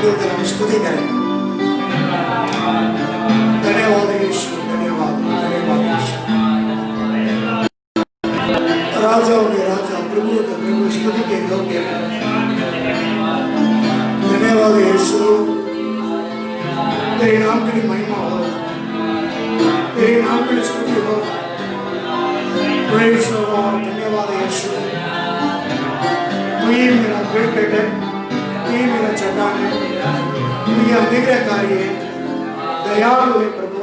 बोलकर हम स्तुति करेंगे। धन्यवाद यीशु, धन्यवाद धन्यवाद यीशु। राजाओं के राजा, प्रभु के प्रभु, स्तुति के योग्य हैं। धन्यवाद यीशु, तेरे नाम की महिमा हो, तेरे नाम की स्तुति हो। Praise the Lord, धन्यवाद यीशु। तू ही मेरा क्रिकेट है, तू ही मेरा चट्टान है, तू ही अनुग्रहकारी है, दयालु है प्रभु,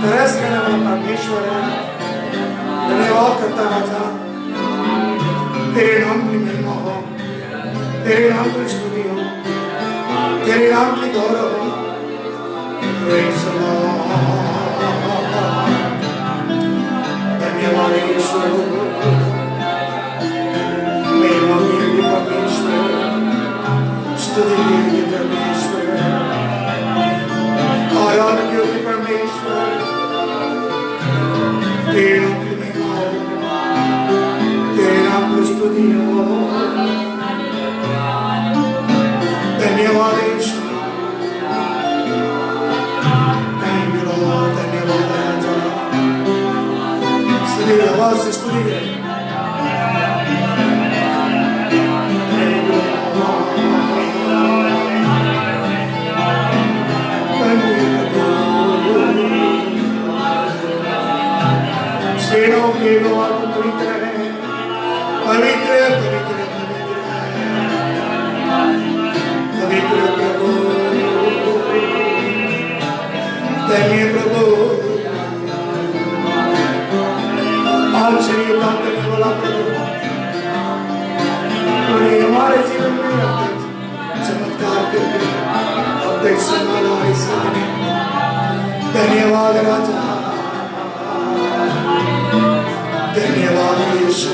तरस करने वाला परमेश्वर है। धन्यवाद करता राजा, तेरे नाम की महिमा हो, तेरे नाम की स्तुति हो, तेरे नाम की गौरव हो। Praise the Lord, धन्यवाद यीशु। महिमा की परमेश्वर, स्तुति की परमेश्वर, आराधना की परमेश्वर, तेरे नाम की महिमा हो, तेरे नाम की स्तुति हो। धन्यवाद यीशु, धन्यवाद राजा। स्तुति आवाज से स्तुति करें। सेनों के भगवान पवित्र है, पवित्र पवित्र पवित्र प्रभु, धन्य प्रभु, आश्चर्य काम करने वाला प्रभु, तूने हमारे जीवन में चमत्कार करके अब तक संभाला इसलिए धन्यवाद राजा, धन्यवाद यीशु,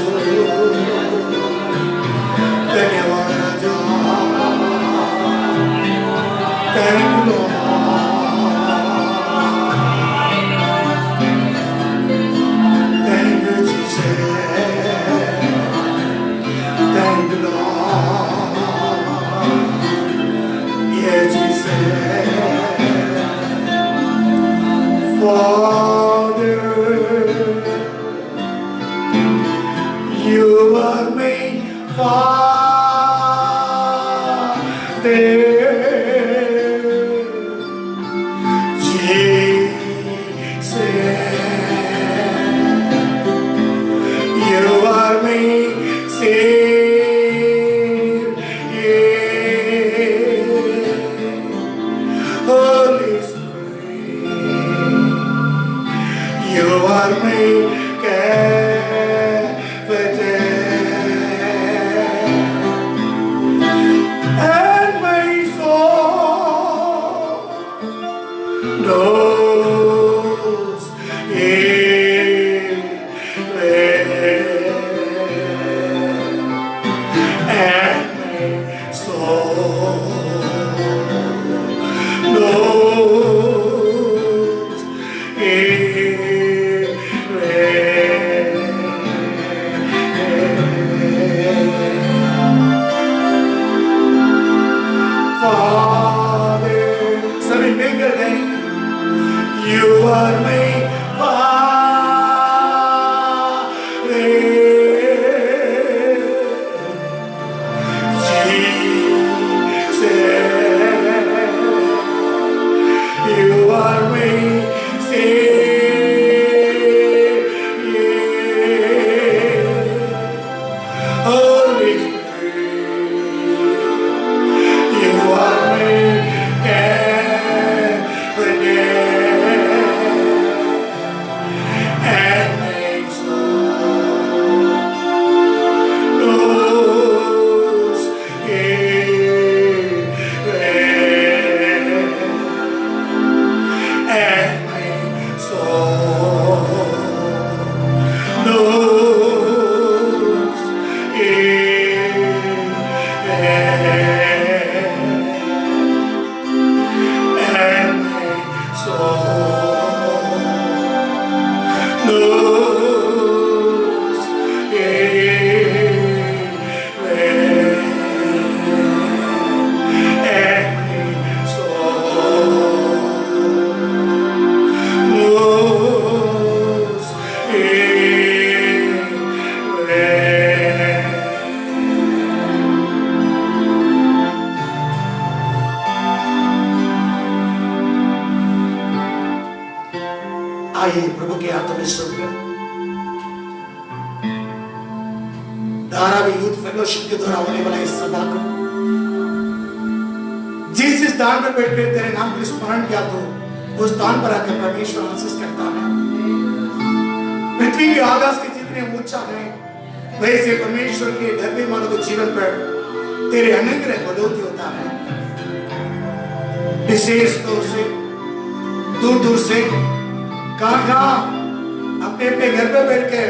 धन्यवाद राजा, thank you Lord, thank you Jesus, thank you Lord, ये Jesus, Father, you are my Father, Jesus, you are my Savior, Holy Spirit, you are my and my soul knows it well, and my soul knows it well. Father, सभी मिलकर गए, you are my Father, Jesus, आइए प्रभु के हाथों में सौंप दें। Dharavi youth fellowship के द्वारा होने वाला इस सभा को जिस स्थान पर बैठकर तेरे नाम को स्मरण किया तो उस स्थान पर आकर परमेश्वर आशीष करता है। पृथ्वी के आकाश के जितने ऊंचा है वैसे परमेश्वर के धर्मी मानव के जीवन पर तेरे अनुग्रह बढ़ोतरी होता है। विशेष तौर से दूर दूर से कहां अपने अपने घर पर बैठकर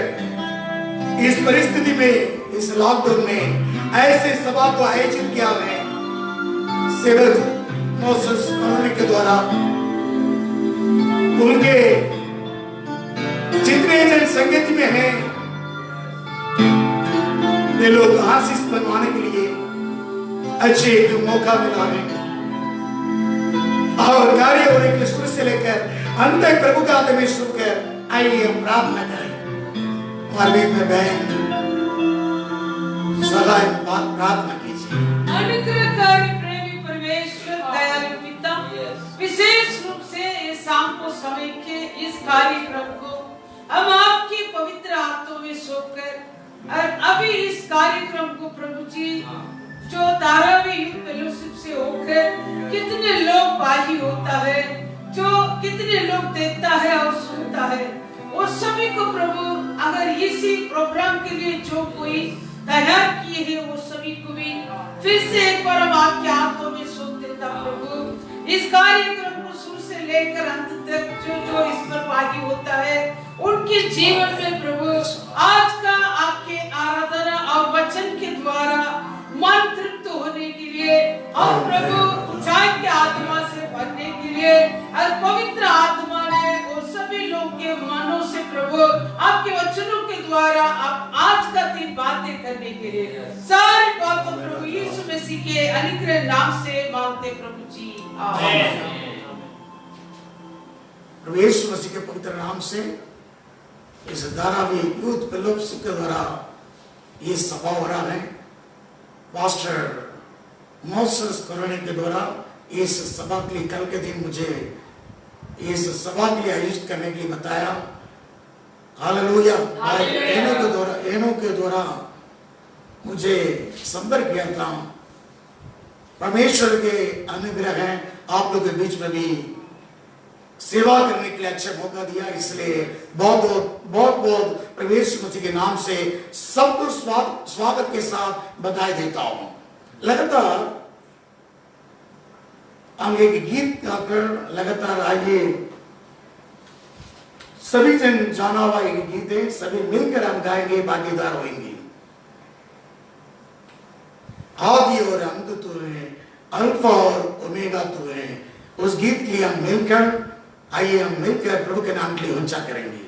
इस परिस्थिति में, इस लॉकडाउन में ऐसे सभा को आयोजित किया है सेवक मोसेस कॉलोनी के द्वारा। उनके जितने जन संगति में हैं वे लोग आशीष बनवाने के लिए अच्छे एक मौका मिला है और कार्य होने के लिए शुरू से लेकर अंत तक प्रभु का हाथ में सुनकर आइए हम प्रार्थना करें। हमारे बीच में बहन सदा प्रार्थना कीजिए। अनुग्रहकारी प्रेमी परमेश्वर दयालु पिता, विशेष रूप से इस शाम को समय के इस कार्यक्रम को हम आपकी पवित्र हाथों में सौंपकर और अभी इस कार्यक्रम को प्रभु जी जो धारावी यूथ फेलोशिप से होकर कितने लोग बाही होता है, जो कितने लोग देखता है और सुनता है, वो सभी को प्रभु अगर इसी प्रोग्राम के लिए जो कोई तैयार किए हैं वो सभी को भी फिर से एक बार हम आपके हाथों में सौंप देता प्रभु। इस कार्यक्रम को शुरू से लेकर अंत तक जो जो इस पर बागी होता है उनके जीवन में प्रभु आज का आपके आराधना और वचन के द्वारा मन तृप्त होने के लिए और प्रभु ऊंचाई के आत्मा से भरने के लिए और पवित्र आत्मा ने वो सभी लोगों के मनों से प्रभु आपके वचनों के द्वारा आप आज का दिन बातें करने के लिए सारी बातों प्रभु यीशु मसीह के अनुग्रह नाम से मांगते प्रभु जी, आमीन। प्रभु यीशु मसीह के पवित्र नाम से इस धारावी यूथ फेलोशिप के द्वारा ये सभा हो रहा है। पास्टर मोसेस कॉलोनी के द्वारा इस सभा के लिए कल के दिन मुझे इस सभा के लिए आयोजित करने के लिए बताया। हालेलुया। एनो के द्वारा मुझे संपर्क किया था। परमेश्वर के अनुग्रह है, आप लोग के बीच में भी सेवा करने के लिए अच्छा मौका दिया, इसलिए बहुत बहुत प्रभु यीशु मसीह के नाम से सबको स्वागत के साथ बधाई देता हूं। लगातार हम एक गीत गाकर लगातार आइए, सभी जन जाना हुआ एक गीत है, सभी मिलकर हम गाएंगे, भागीदार होंगे। आदि और अंत तू है, अल्फा और ओमेगा तू है। उस गीत के लिए हम मिलकर आइए, हम मिलकर प्रभु के नाम के लिए ऊंचा करेंगे।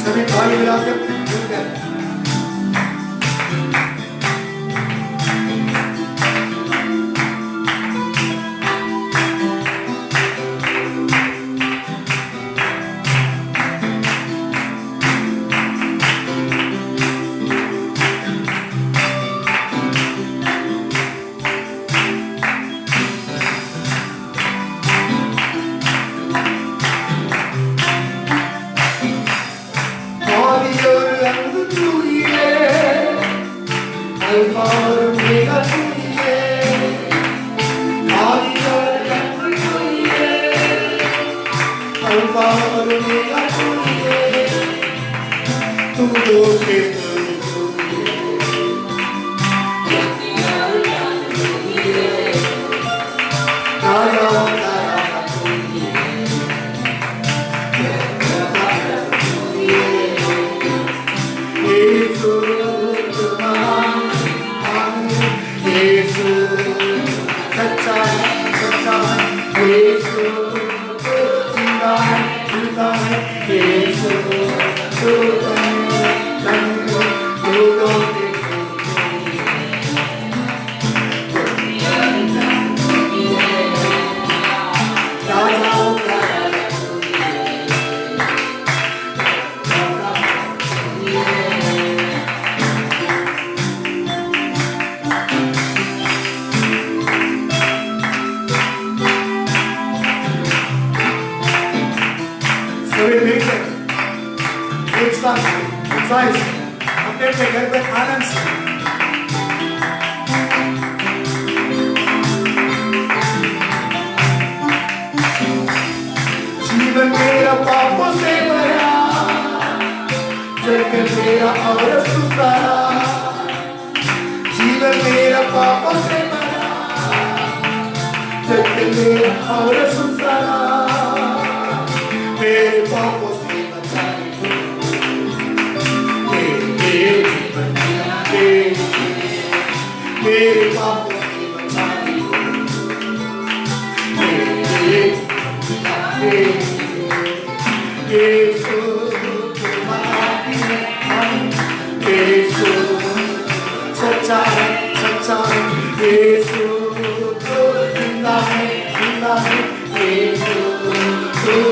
सभी भाई मिलाकर मिलकर एक्सरसाइज अपने अपने घर में आनंद से। जीवन मेरा पापों से भरा, जग मेरा और सुसारा। जीवन मेरा पापों से भरा, जग मेरा और सुसारा। मेरे पापों से बचाने को मेरे पापों से बचाने को यीशु तुम्हारी यीशु सच्चा है यीशु तो जिंदा है यीशु तो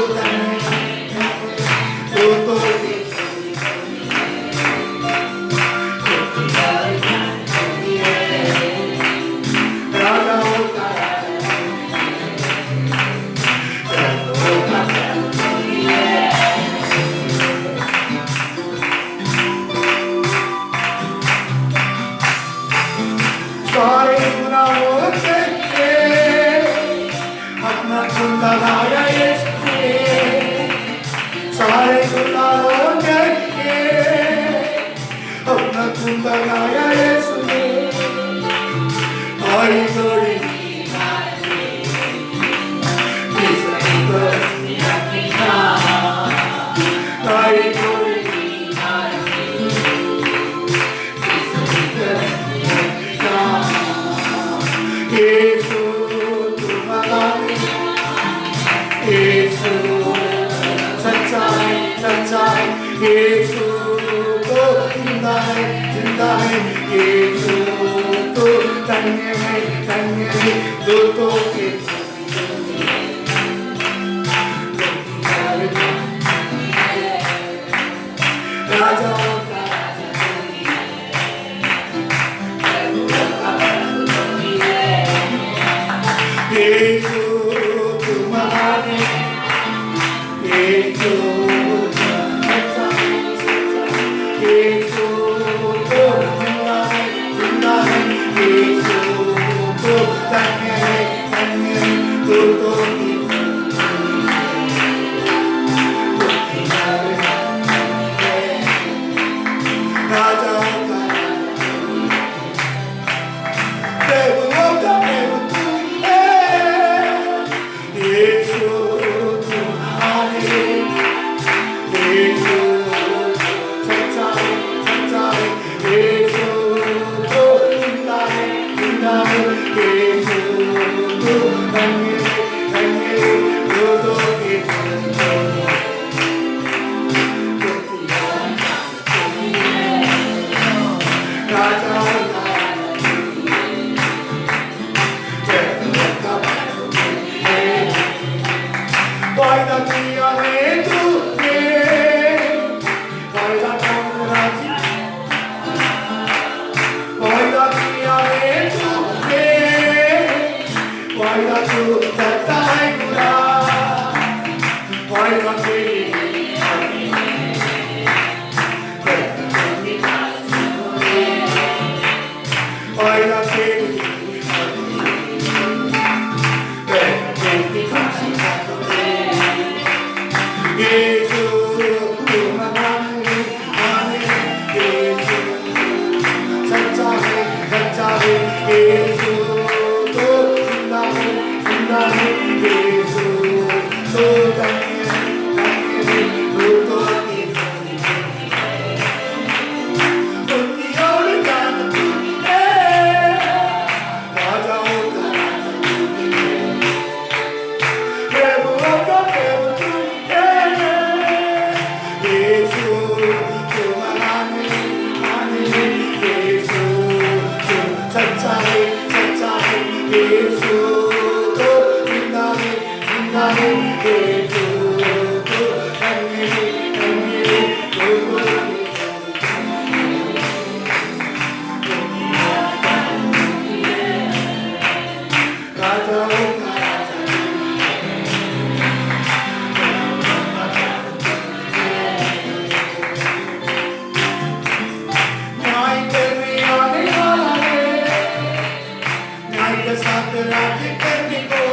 साथ राज्य करने को,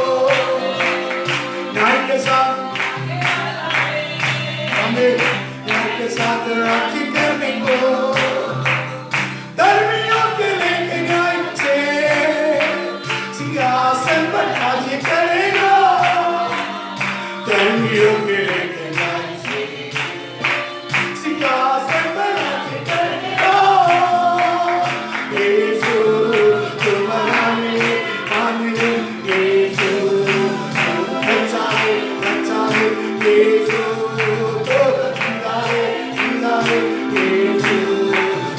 न्याय के साथ हमें न्याय के साथ राज्य करने को, धर्मियों के लेके न्याय से सिंहासन पर राज्य करेगा, धर्मियों के लेके न्याय से सिंहासन पर राज्य करेगा। यीशु तुम्हारा आने, यीशु अच्छा है, यीशु तो जिंदा है, यीशु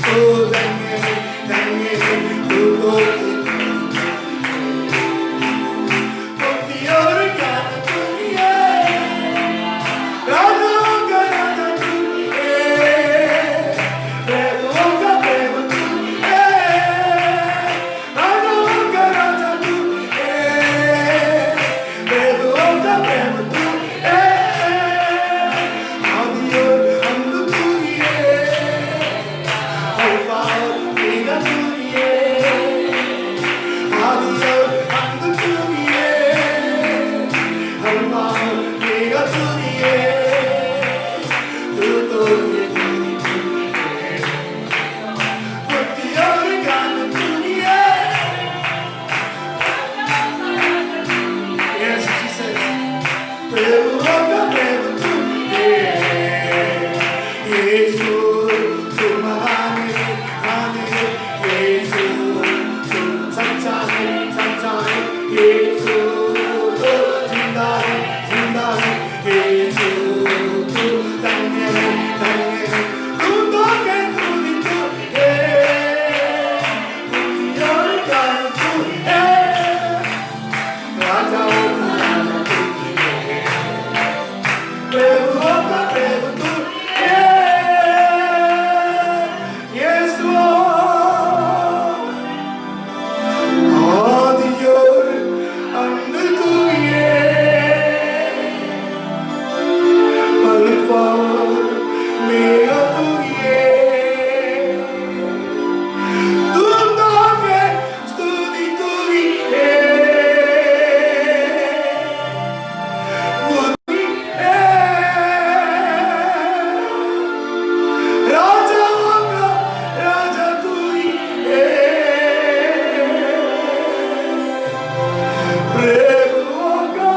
तो धन्य है, तू तो भक्ति और ज्ञान तू है, राजाओं का राजा तू है, प्रेमों का प्रेम तू है, राजाओं का राजा तू है, प्रेमों का प्रेम तू है, आदि और अंत तू ही है, अल्फा और ओमेगा तू ही है, आदि और अंत तू ही है, अल्फा और ओमेगा तू ही है, तू तो ये भक्ति और ज्ञान तू ही है। Yes, Jesus. प्रेमों का प्रेम तू है, यीशु तुम महान है, यीशु तुम सच्चा है, यीशु तो जिंदा है, यीशु तू धन्य है, तू तो के तू ही तू है, भक्ति और ज्ञान तू है, राजाओं का राजा तू है, प्रेमों का प्रेम तू है, यीशु आदि और अंत तू ही है, अल्फा और ओमेगा तू ही है, तू तो है, स्तुति तू ही है, वो तू ही है, राजाओं का राजा तू ही है, प्रेमों का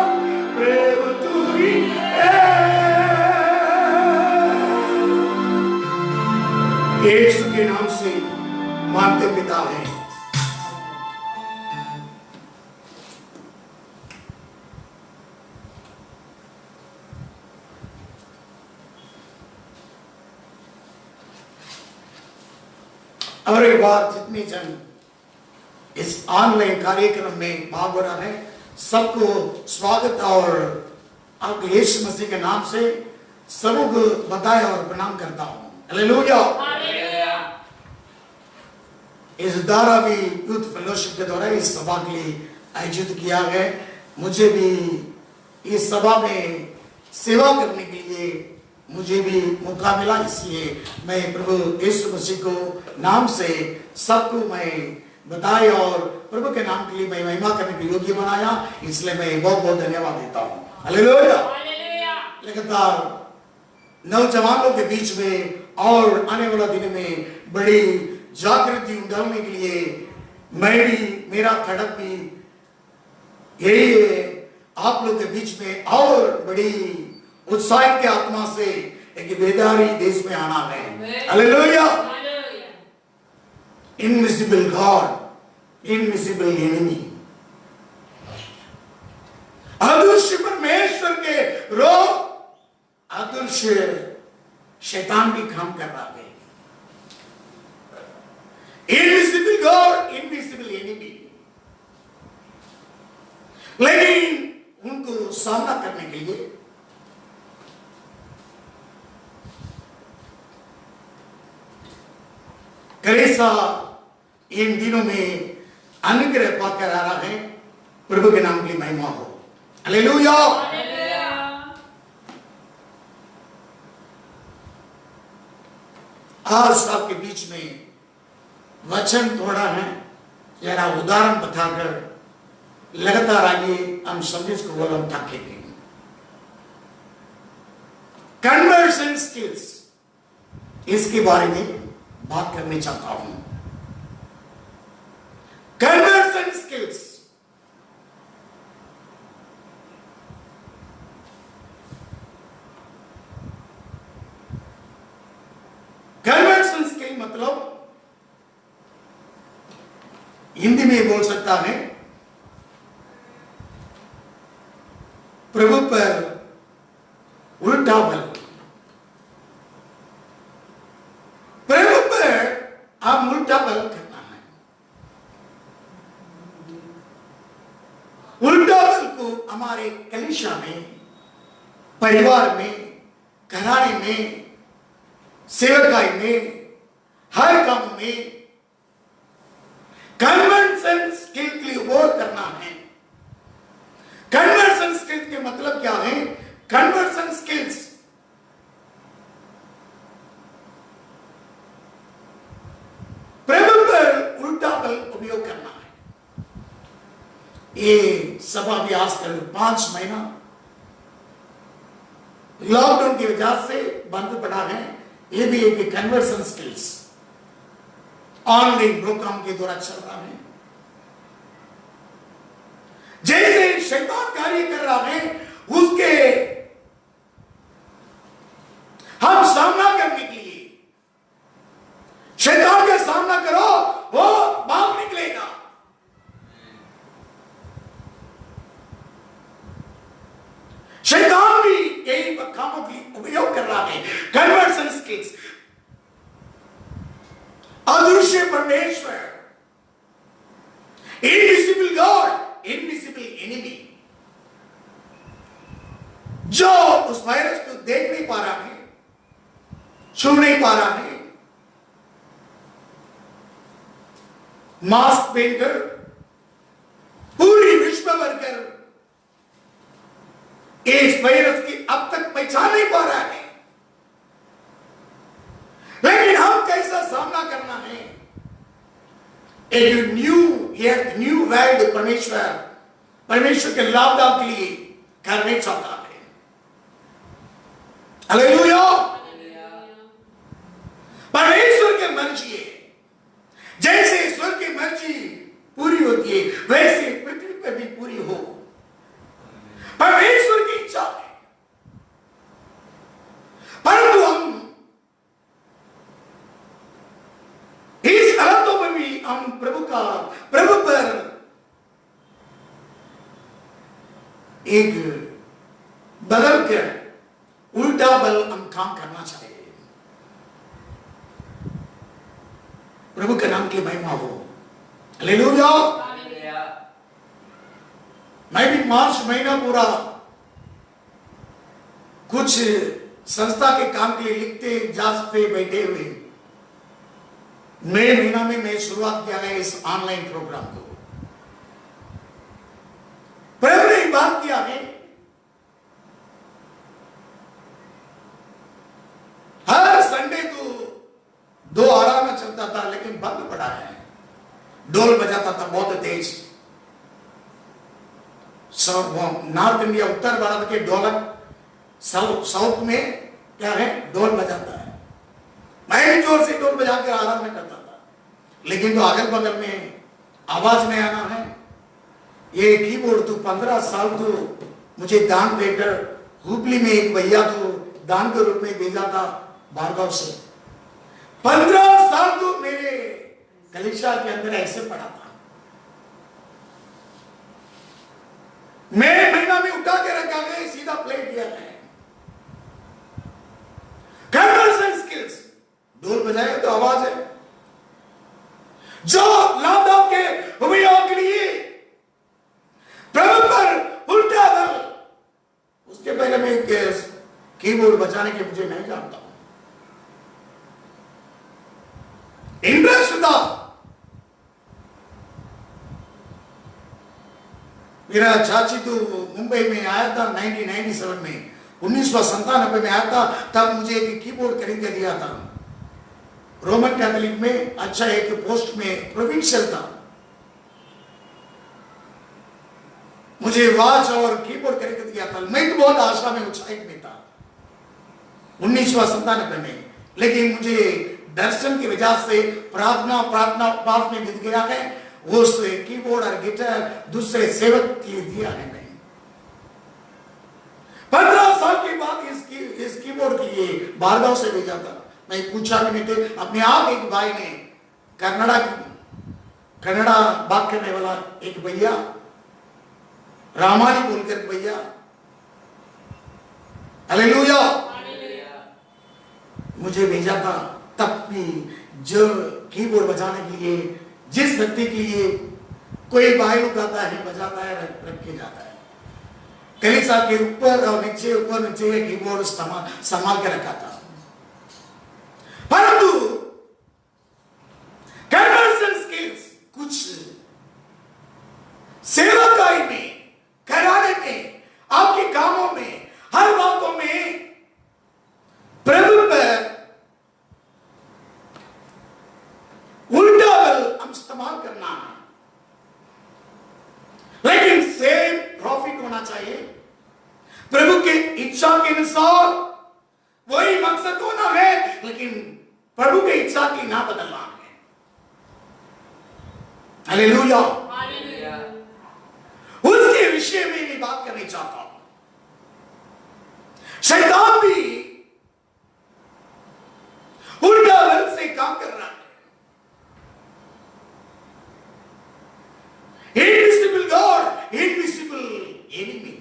प्रेम तू ही है। यीशु के नाम से मानते पिता है। और एक बात, जितने जन इस ऑनलाइन कार्यक्रम में भाग हो रहे हैं सबको स्वागत और आपके यीशु मसीह के नाम से सबको बधाई और प्रणाम करता हूं। हालेलुया। इस धारावी यूथ फेलोशिप के द्वारा इस सभा के लिए आयोजित किया गया, मुझे भी इस सभा में सेवा करने के लिए मुझे भी मौका मिला, इसलिए मैं प्रभु यीशु मसीह को नाम से सबको मैं बधाई और प्रभु के नाम के लिए मैं महिमा करने के योग्य बनाया, इसलिए मैं बहुत बहुत धन्यवाद देता हूँ। हालेलुया। लगातार नौजवानों के बीच में और आने वाला दिन में बड़ी जागृति उंडालने के लिए मेरा खड़क भी यही है, आप लोग के बीच में और बड़ी उत्साहित के आत्मा से एक बेदारी देश में आना है। Hallelujah. Invisible God, invisible enemy, अदृश्य परमेश्वर के रोग अदृश्य शैतान भी काम कर रहा है। इनविजिबल गॉड, इनविजिबल एनिमी, लेकिन उनको सामना करने के लिए कलेसा इन दिनों में अनुग्रह पाकर आ रहा है। प्रभु के नाम की महिमा हो। हालेलुया। आज आपके बीच में वचन थोड़ा है, जरा उदाहरण बताकर लगातार आइए हम संदेश को बोल हम थकेंगे। कन्वर्सन स्किल्स, इसके बारे में बात करने चाहता हूं। कन्वर्सन स्किल्स, कन्वर्सन स्किल मतलब हिंदी में बोल सकता है प्रभु पर उल्टा बल। प्रभु पर आप उल्टा बल करना है। उल्टा बल को हमारे कलीसिया में, परिवार में, घराने में, सेवकाई में, हर काम में कन्वर्सन स्किल के लिए वर्क करना है। कन्वर्सन स्किल के मतलब क्या है? कन्वर्सन स्किल्स प्रभु पर उल्टा बल उपयोग करना है। ये सभा भी आजकल 5 महीना लॉकडाउन की वजह से बंद पड़ा है। ये भी एक कन्वर्सन स्किल्स ऑनलाइन प्रोग्राम के द्वारा चल रहा है। जैसे शैतान कार्य कर रहा है उसके हम सामना करने के लिए, शैतान का सामना करो, वो भाग निकलेगा। शैतान भी यही कामों के लिए उपयोग कर रहा है। कन्वर्सन स्किल्स, अदृश्य परमेश्वर, इनविजिबल गॉड, इनविजिबल एनिमी, जो उस वायरस को देख नहीं पा रहा है, छू नहीं पा रहा है, मास्क पहनकर पूरी विश्व भर कर इस वायरस की अब तक पहचान नहीं पा रहा है। लेकिन हम कैसा सामना करना है? एक न्यू वर्ल्ड परमेश्वर के लाभ के लिए करने चाहता है। हालेलुया। परमेश्वर की मर्जी है। जैसे ईश्वर की मर्जी पूरी होती है वैसे पृथ्वी पर भी पूरी हो, परमेश्वर की इच्छा है। परंतु हम इस हालतों में भी हम प्रभु पर एक बदल कर उल्टा बल हम काम करना चाहिए। प्रभु के नाम की महिमा हो। हालेलुया। मैं भी मार्च महीना पूरा कुछ संस्था के काम के लिए लिखते जाते बैठे हुए मई महीना में मैं शुरुआत किया है इस ऑनलाइन प्रोग्राम को। प्रभु ने बात किया है, हर संडे को 2 आराम में चलता था लेकिन बंद पड़ा है। ढोल बजाता था बहुत तेज। नॉर्थ इंडिया, उत्तर भारत के ढोलक साउथ में क्या है, ढोल बजाता है। मैं भी जोर से ढोल बजाकर आराम में करता था, लेकिन तो अगल बगल में आवाज नहीं आना है। ये कीबोर्ड तो 15 साल तो मुझे दान देकर हुबली में एक भैया तो दान के रूप में भेजा था भार्गव से। 15 साल तो मेरे कलीसिया के अंदर ऐसे पड़ा था। मैं महीना में उठा के रखा गया, सीधा प्ले किया है। कन्वर्सन स्किल्स, ढोल बजाए तो आवाज है जो लाभ के उपयोग के लिए प्रभु पर उल्टा बल। उसके पहले मैं कीबोर्ड बजाने के मुझे नहीं जानता हूं, इंटरेस्ट था। मेरा चाची तो मुंबई में आया था 1997 में, 1997 में आया था। तब मुझे एक कीबोर्ड खरीद के दिया था। रोमन कैथोलिक में अच्छा एक पोस्ट में प्रोविंशियल था। मुझे वॉच और कीबोर्ड खरीद दिया था। मैं तो बहुत आशा में उत्साहित में था 1997 में, लेकिन मुझे दर्शन की वजह से प्रार्थना उपवास में बीत गया है। वो कीबोर्ड और गिटार दूसरे सेवक के लिए दिया है। मैं 15 साल के बाद इस कीबोर्ड के लिए बारगांव से भेजा था। मैं पूछा भी नहीं थे, अपने आप एक भाई ने कन्नड़ा बात करने वाला एक भैया, रामानी बोलकर भैया, हालेलुया, मुझे भेजा था। तब भी जो कीबोर्ड बजाने के लिए जिस व्यक्ति के लिए कोई बाइल उठाता है, बजाता है, रख के जाता है, कलीसिया के ऊपर और नीचे कीबोर्ड संभाल के रखा था। परंतु कन्वर्सन स्किल्स कुछ सेवकाई में, घराने में, आपके कामों में, हर बातों में प्रभु पर उल्टा बल हम इस्तेमाल करना है। लेकिन सेम प्रॉफिट होना चाहिए प्रभु के इच्छा के अनुसार, वही मकसद होना है, लेकिन प्रभु के इच्छा की ना बदलना है। हालेलुया। उसके विषय में मैं बात करनी चाहता हूं। शैतान भी उल्टा बल से काम कर रहा है। Invisible God, invisible enemy.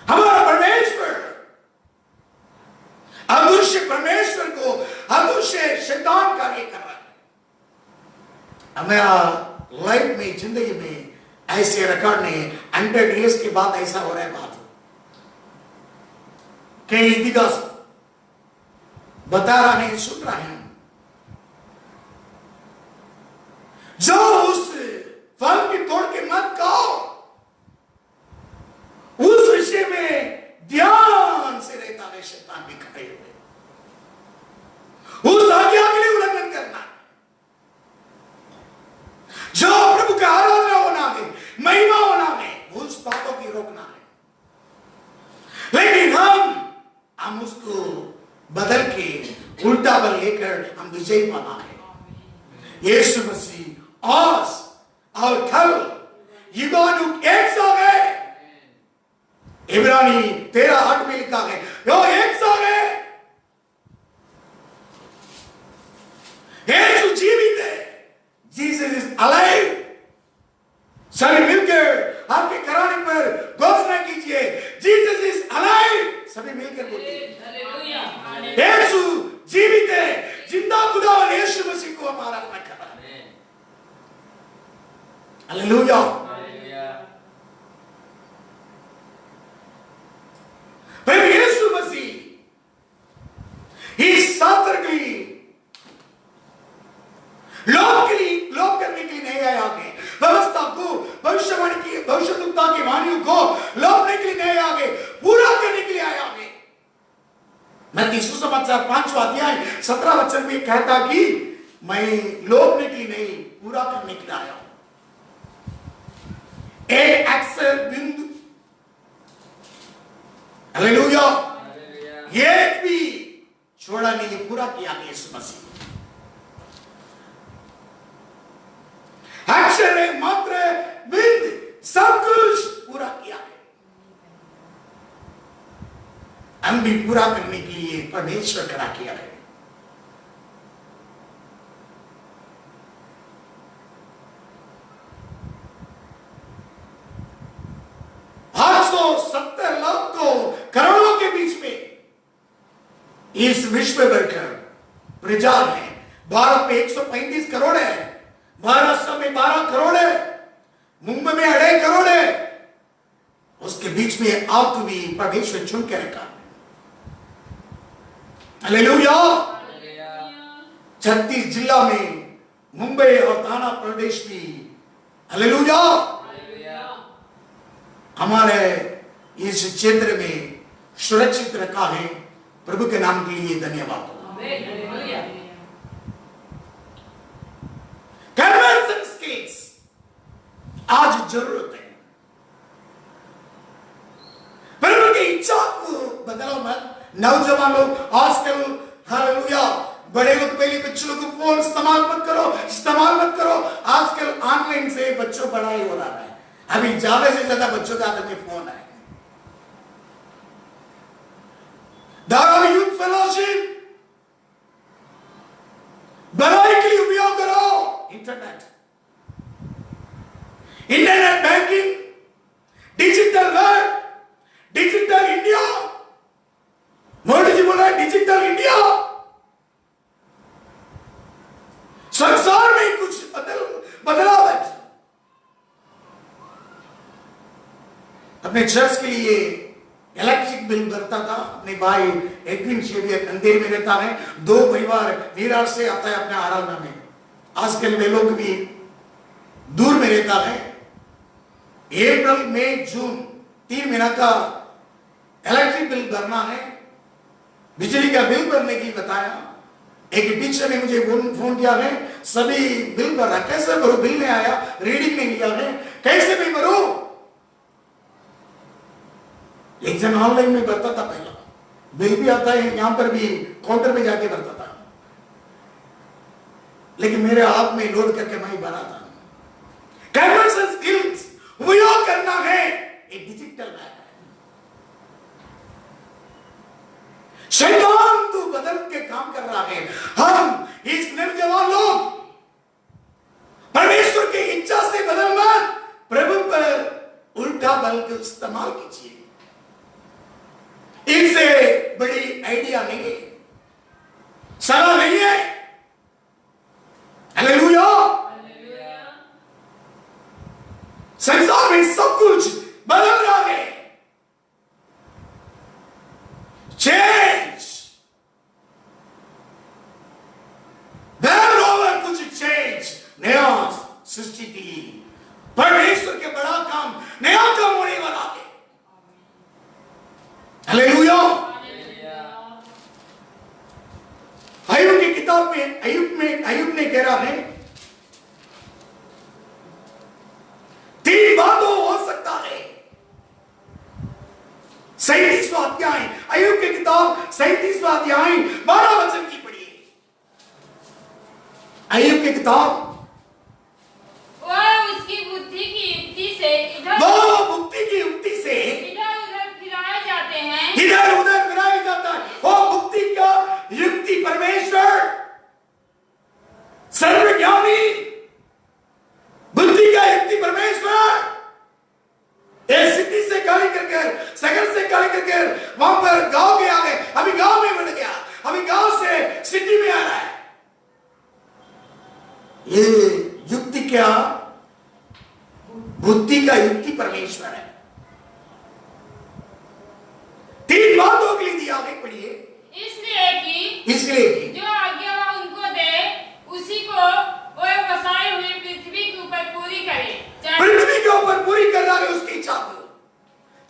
हमारा परमेश्वर अदृश्य परमेश्वर को अदृश्य शैतान कार्य कर रहा है। हमारा लाइफ में, जिंदगी में ऐसे रिकॉर्ड नहीं, 100 इयर्स के बाद ऐसा हो रहा है। बात कई इतिहास बता रहा है, सुन रहे हैं। जो उस फल की तोड़ के मत खाओ, उस विषय में ध्यान से रहता है शैतान भी खड़े हुए। उस आज्ञा के लिए उल्लंघन करना, जो प्रभु का आराधना होना है, महिमा होना है, उस बातों की रोकना है। लेकिन हम उसको बदल के उल्टा बल लेकर हम विजयी पाना है। यीशु मसीह आज और कल युगानुग एक सा है। इब्रानी 13:8 में लिखा है, यो एक सा है। यीशु जीवित है। Jesus is alive. सभी मिलकर आपके कराने पर घोषणा कीजिए, जीसस इज अलाइव। सभी मिलकर बोलिए, यीशु जीवित है। जिंदा खुदा और यीशु मसीह को हमारा अपना करा। हालेलुया। प्रभु यीशु मसीह इस शास्त्र के लिए लोक करने के लिए नहीं आया आगे। व्यवस्था को, भविष्यवाणी की, भविष्यवक्ता की वाणियों को लोकने के लिए नहीं आगे, पूरा करने के लिए आया आगे। मत्ती सुसमाचार 5वां अध्याय 17 वचन में कहता कि मैं लोकने के लिए नहीं, पूरा करने के लिए आया हूं। एक अक्सर बिंदु, हालेलुया, ये भी छोड़ा नहीं, पूरा किया यीशु मसीह। अक्षर है, मात्र बिंद, सब कुछ पूरा किया है। हम भी पूरा करने के लिए परमेश्वर खड़ा किया है। करोड़ों के बीच में इस विश्व भर का प्रजा है। भारत में 135 करोड़ है, महाराष्ट्र में 12 करोड़ है, मुंबई में 2.5 करोड़ है। उसके बीच में आपको भी परमेश्वर चुन के रखा। हालेलुया। 36 जिला में मुंबई और थाना प्रदेश भी, हालेलुया, हमारे इस क्षेत्र में सुरक्षित रखा है। प्रभु के नाम के लिए धन्यवाद। कन्वर्सन स्किल्स आज जरूरत है। बदलो मत। नौजवान लोग आजकल हालेलुया बड़े वक्त पहले बच्चों को फोन इस्तेमाल मत करो। आजकल ऑनलाइन से बच्चों पढ़ाई हो रहा है। अभी ज्यादा से ज्यादा बच्चों के हाथ में फोन है। धारा यूथ फेलोशिप भलाई के लिए उपयोग करो। Internet banking, digital world, digital India. Modi ji बोला डिजिटल इंडिया। संसार में कुछ बदलाव है। अपने चर्च के लिए इलेक्ट्रिक बिल भरता था। अपने भाई एडविन शेवियर अंधेरे में रहता है। 2 परिवार नीरार से आता है अपने आराधना में। आजकल वे लोग भी दूर में रहता है। अप्रैल, मई, जून 3 महीना का इलेक्ट्रिक बिल भरना है। बिजली का बिल भरने के लिए बताया। एक टीचर ने मुझे फोन किया है, सभी बिल भर रहा, कैसे भरो? बिल नहीं आया, रीडिंग नहीं लिया है, कैसे बिल भरो? एक जन ऑनलाइन में भरता था, पहला बिल भी आता है, यहां पर भी काउंटर में जाके भरता था, लेकिन मेरे हाथ में लोड करके मैं भरा था। कैमरा स्किल्स उपयोग करना है। एक डिजिटल है। शैतान तो बदल के काम कर रहा है। हम इस नौजवान लोग परमेश्वर की इच्छा से बदल मत, प्रभु पर उल्टा बल का इस्तेमाल कीजिए। इससे बड़ी आइडिया नहीं है, सलाह नहीं है। हालेलुया। संसार में सब कुछ बदल रहा है। चेंज, देयर ओवर कुछ चेंज, नया सृष्टि की परमेश्वर के बड़ा काम, नया काम होने वाला है। हालेलुया। अय्यूब की किताब में अय्यूब ने कह रहा है 3 बातों हो सकता है। 37वां अध्याय, अय्यूब की किताब 37वां अध्याय 12 वचन की पढ़िए। अय्यूब की किताब, वह उसकी बुद्धि की युक्ति से इधर उधर फिराए जाते हैं। इधर उधर फिराया जाता है। वो बुद्धि का युक्ति परमेश्वर, सर्वज्ञानी बुद्धि का युक्ति परमेश्वर। एक सिटी से खाली करके, शहर से खाली करके वहां पर गांव के आ गए, अभी गांव में बढ़ गया, अभी गांव से सिटी में आ रहा है। ये युक्ति क्या? बुद्धि का युक्ति परमेश्वर है। 3 बातों के लिए दिया है, पढ़िए। इसलिए कि जो आज्ञा वह उनको दे, उसी को वह बसाए हुए पृथ्वी के ऊपर पूरी करे। पृथ्वी के ऊपर पूरी करना है उसकी इच्छा को,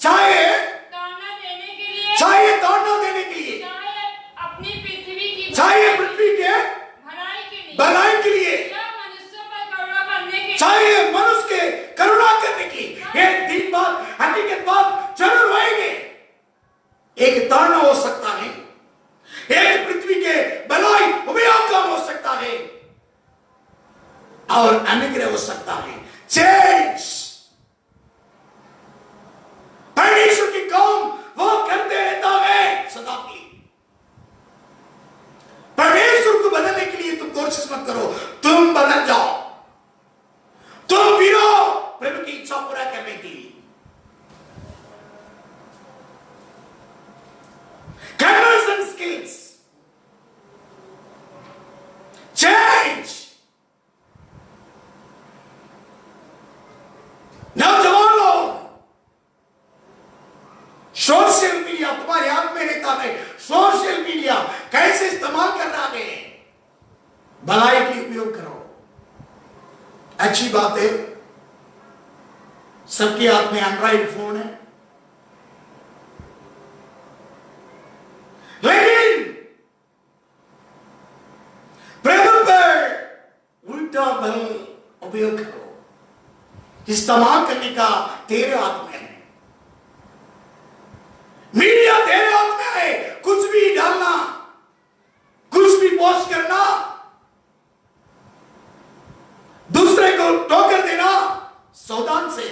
चाहे ताड़ना देने के लिए, चाहे चाहे अपनी पृथ्वी की चाहे पृथ्वी के भलाई के लिए, या मनुष्यों पर करुणा करने के लिए, चाहे मनुष्य के करुणा करने की। एक दिन बाद, हकीकत बाद जरूर आएंगे। एक ताड़ना हो सकता है, एक पृथ्वी के भलाई उपयोग काम हो सकता है, और अनुग्रह हो सकता है। चेंज, परमेश्वर की काम वो करते रहता है सदा के लिए। परमेश्वर को बदलने के लिए तुम कोशिश मत करो, तुम बदल जाओ, तुम फिरो प्रभु की इच्छा पूरा करने के लिए। Conversion skills, change। नौजवान लोग, सोशल मीडिया तुम्हारे हाथ में रहता है। सोशल मीडिया कैसे इस्तेमाल कर रहा है? भलाई के उपयोग करो। अच्छी बात है, सबके हाथ में एंड्रॉइड फोन है, लेकिन प्रभु पर उल्टा बल उपयोग करो। इस्तेमाल करने का तेरे हाथ में है। मीडिया तेरे हाथ में भी डालना, कुछ भी पोस्ट करना, दूसरे को टोकर देना, सावधान से।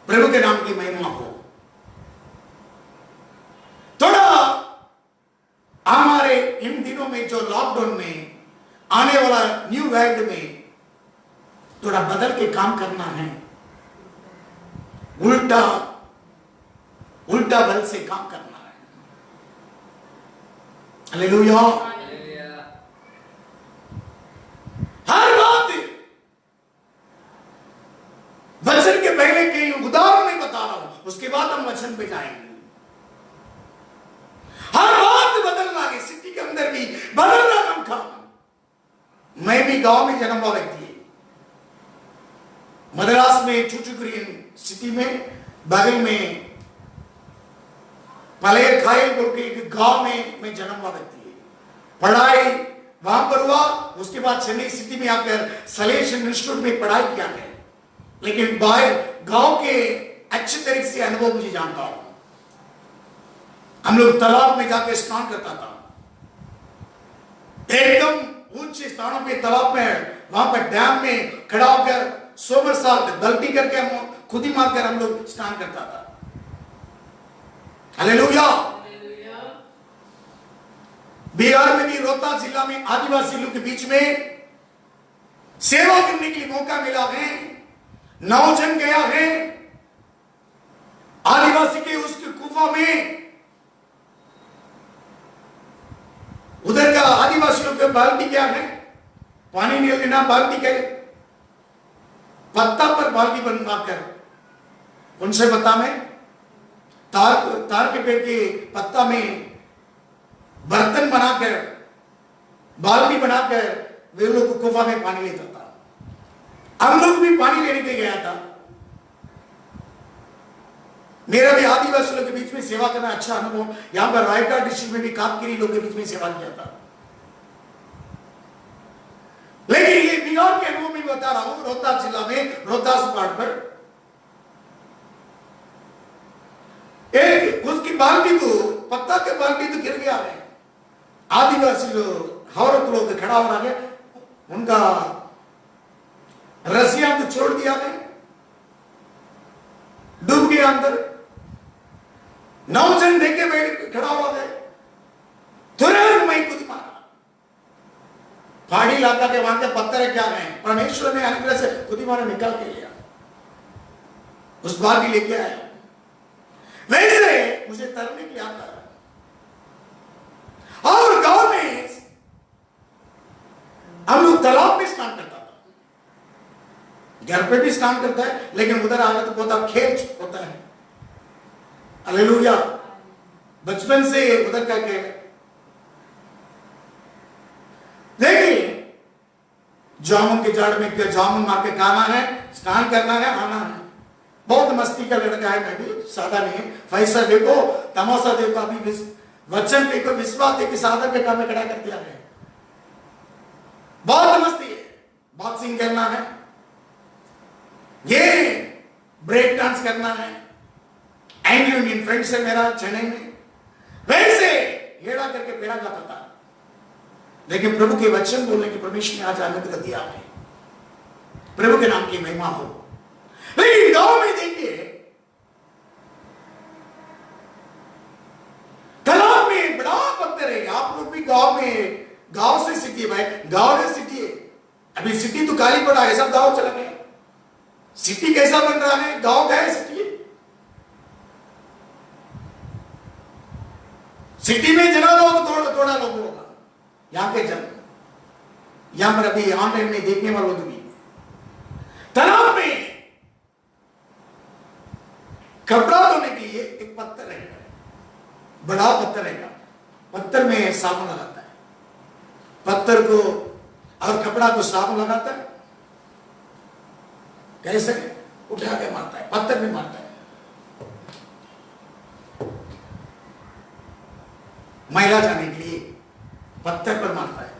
प्रभु के नाम की महिमा हो। थोड़ा हमारे इन दिनों में जो लॉकडाउन में आने वाला न्यू वर्ल्ड में थोड़ा बदल के काम करना है, उल्टा बल से काम करना है। हालेलुया। हर बात वचन के पहले कई उदाहरण नहीं बता रहा हूं, उसके बाद हम वचन पे जाएंगे। हर बात बदलना है, सिटी के अंदर भी बदलना काम था। मैं भी गांव में जन्म हुआ व्यक्ति, मद्रास में चुचुग्रीन सिटी में बगल में पलेर खायल बोल के एक गांव में मैं जन्म हुआ व्यक्ति है। पढ़ाई वहां पर हुआ, उसके बाद चेन्नई सिटी में आकर सलेशन इंस्टीट्यूट में पढ़ाई किया है। लेकिन बाहर गांव के अच्छे तरीके से अनुभव मुझे जानता हूं। हम लोग तालाब में जाकर स्नान करता था, एकदम ऊंचे स्थानों पे तालाब में, वहां पर डैम में खड़ा होकर सोमर साल गलती करके हम खुद ही मारकर हम लोग स्नान करता था। हालेलुया। बिहार में भी रोहतास जिला में आदिवासी लोग के बीच में सेवा करने के लिए मौका मिला है। 9 जन गया है आदिवासी के उसकी गुफा में। उधर का आदिवासियों के बाल्टी क्या है, पानी नहीं लेना, बाल्टी के पत्ता पर बाल्टी बनवाकर उनसे पत्ता में तार के पेड़ के पत्ता में बर्तन बनाकर बाल्टी बनाकर वे लोग गुफा में पानी लेता था। हम लोग भी पानी लेने के गया था। मेरा भी आदिवासी लोग के बीच में सेवा करना अच्छा अनुभव। यहां पर रायगढ़ डिस्ट्रिक्ट में भी कामगिरी लोग के बीच में सेवा किया था। लेकिन ये बिहार के अनुभव में बता रहा हूं, रोहतास जिला में रोहतास पहाड़ पर एक उसकी बाल्टी तो पत्ता के बाल्टी तो गिर गया है। आदिवासी लोग औरत लोग खड़ा हो रहा है, उनका रस्सियां तो छोड़ दिया है, डूब गया अंदर। 9 जन देखे बैठ खड़ा हुआ है, तुरंत मैं कूद मारा। पहाड़ी इलाका के वहां के पत्थर क्या है, परमेश्वर ने अनुग्रह से खुद मारा निकाल के लिया, उस बार भी लेके आया। वैसे मुझे तैरने के लिए आता है। और गांव में हम लोग तालाब में स्नान करता था, घर पे भी स्नान करता है, लेकिन उधर आगे तो बहुत खेल होता है। हालेलुया। बचपन से उधर का खेल है। देखिए, जामुन के झाड़ में जामुन मार के खाना है, स्नान करना है, आना है। बहुत मस्ती का लड़का है, मैं भी सादा नहीं। पैसा देखो, तमाशा देखो, अभी वचन देखो, विश्वास देखो, सादा पे काम में खड़ा कर दिया है। बहुत मस्ती है। बॉक्सिंग करना है, ये ब्रेक डांस करना है। एंग्लो इंडियन फ्रेंड्स है मेरा चेन्नई में, वैसे हेड़ा करके पेड़ा जाता था। लेकिन प्रभु के वचन बोलने की परमेश्वर ने आज अनुग्रह दिया है। प्रभु के नाम की महिमा हो। लेकिन गांव में देखिए, तालाब में बड़ा पत्थर है। आप लोग भी गांव में, गांव से सिटी है भाई, गांव से सिटी है। अभी सिटी तो खाली पड़ा है, सब गांव चला गया। सिटी कैसा बन रहा है, गांव का है सिटी। सिटी में जना लोग थोड़ा लोग होगा, यहां पे जन, यहां पर अभी ऑनलाइन में देखने वालों भी। तालाब में कपड़ा धोने के लिए एक पत्थर रहेगा, बड़ा पत्थर रहेगा। पत्थर में साबुन लगाता है, पत्थर को और कपड़ा को साबुन लगाता है। कैसे? उठा के मारता है, पत्थर में मारता है। महिला जाने के लिए पत्थर पर मारता है।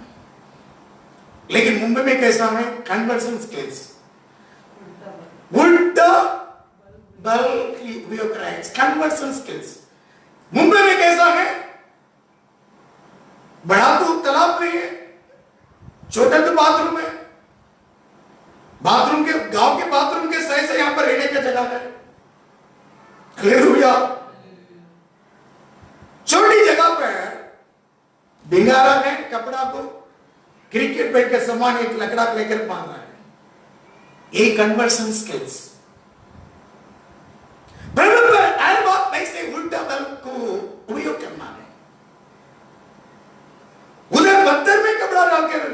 लेकिन मुंबई में कैसा है? कन्वर्सन स्किल्स, उल्टा बल उपयोग करा है, कन्वर्सन स्किल्स। मुंबई में कैसा है? बड़ा तो तालाब नहीं है, छोटा तो बाथरूम है। बाथरूम के गांव के बाथरूम के सही से यहां पर रहने का जगह है। हालेलुया। छोटी जगह पर भिंगारा है कपड़ा को, क्रिकेट बैट के समान एक लकड़ा लेकर बांध रहा है। ये कन्वर्सन स्किल्स। बराबर हर बात में से उल्टा बल को उपयोग करना है। उधर पत्थर में कपड़ा डालकर,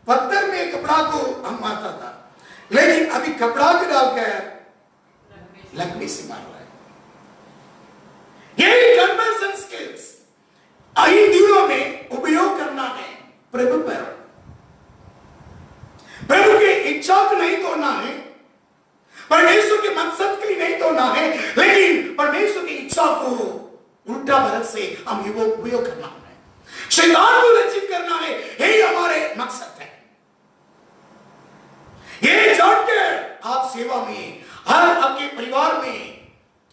पत्थर में कपड़ा को हम मारता था, लेकिन अभी कपड़ा को डालकर लकड़ी से मार रहा है। यही कन्वर्सन स्किल्स इन दिनों में उपयोग करना है। प्रभु पर, प्रभु की इच्छा को नहीं तोड़ना है, परमेश्वर के मकसद के लिए नहीं तोड़ना है, लेकिन परमेश्वर की इच्छा को उल्टा बरत से हम उपयोग करना है। शैतान को लज्जित करना है, यही हमारे मकसद है। ये जानकर आप सेवा में, हर आपके परिवार में,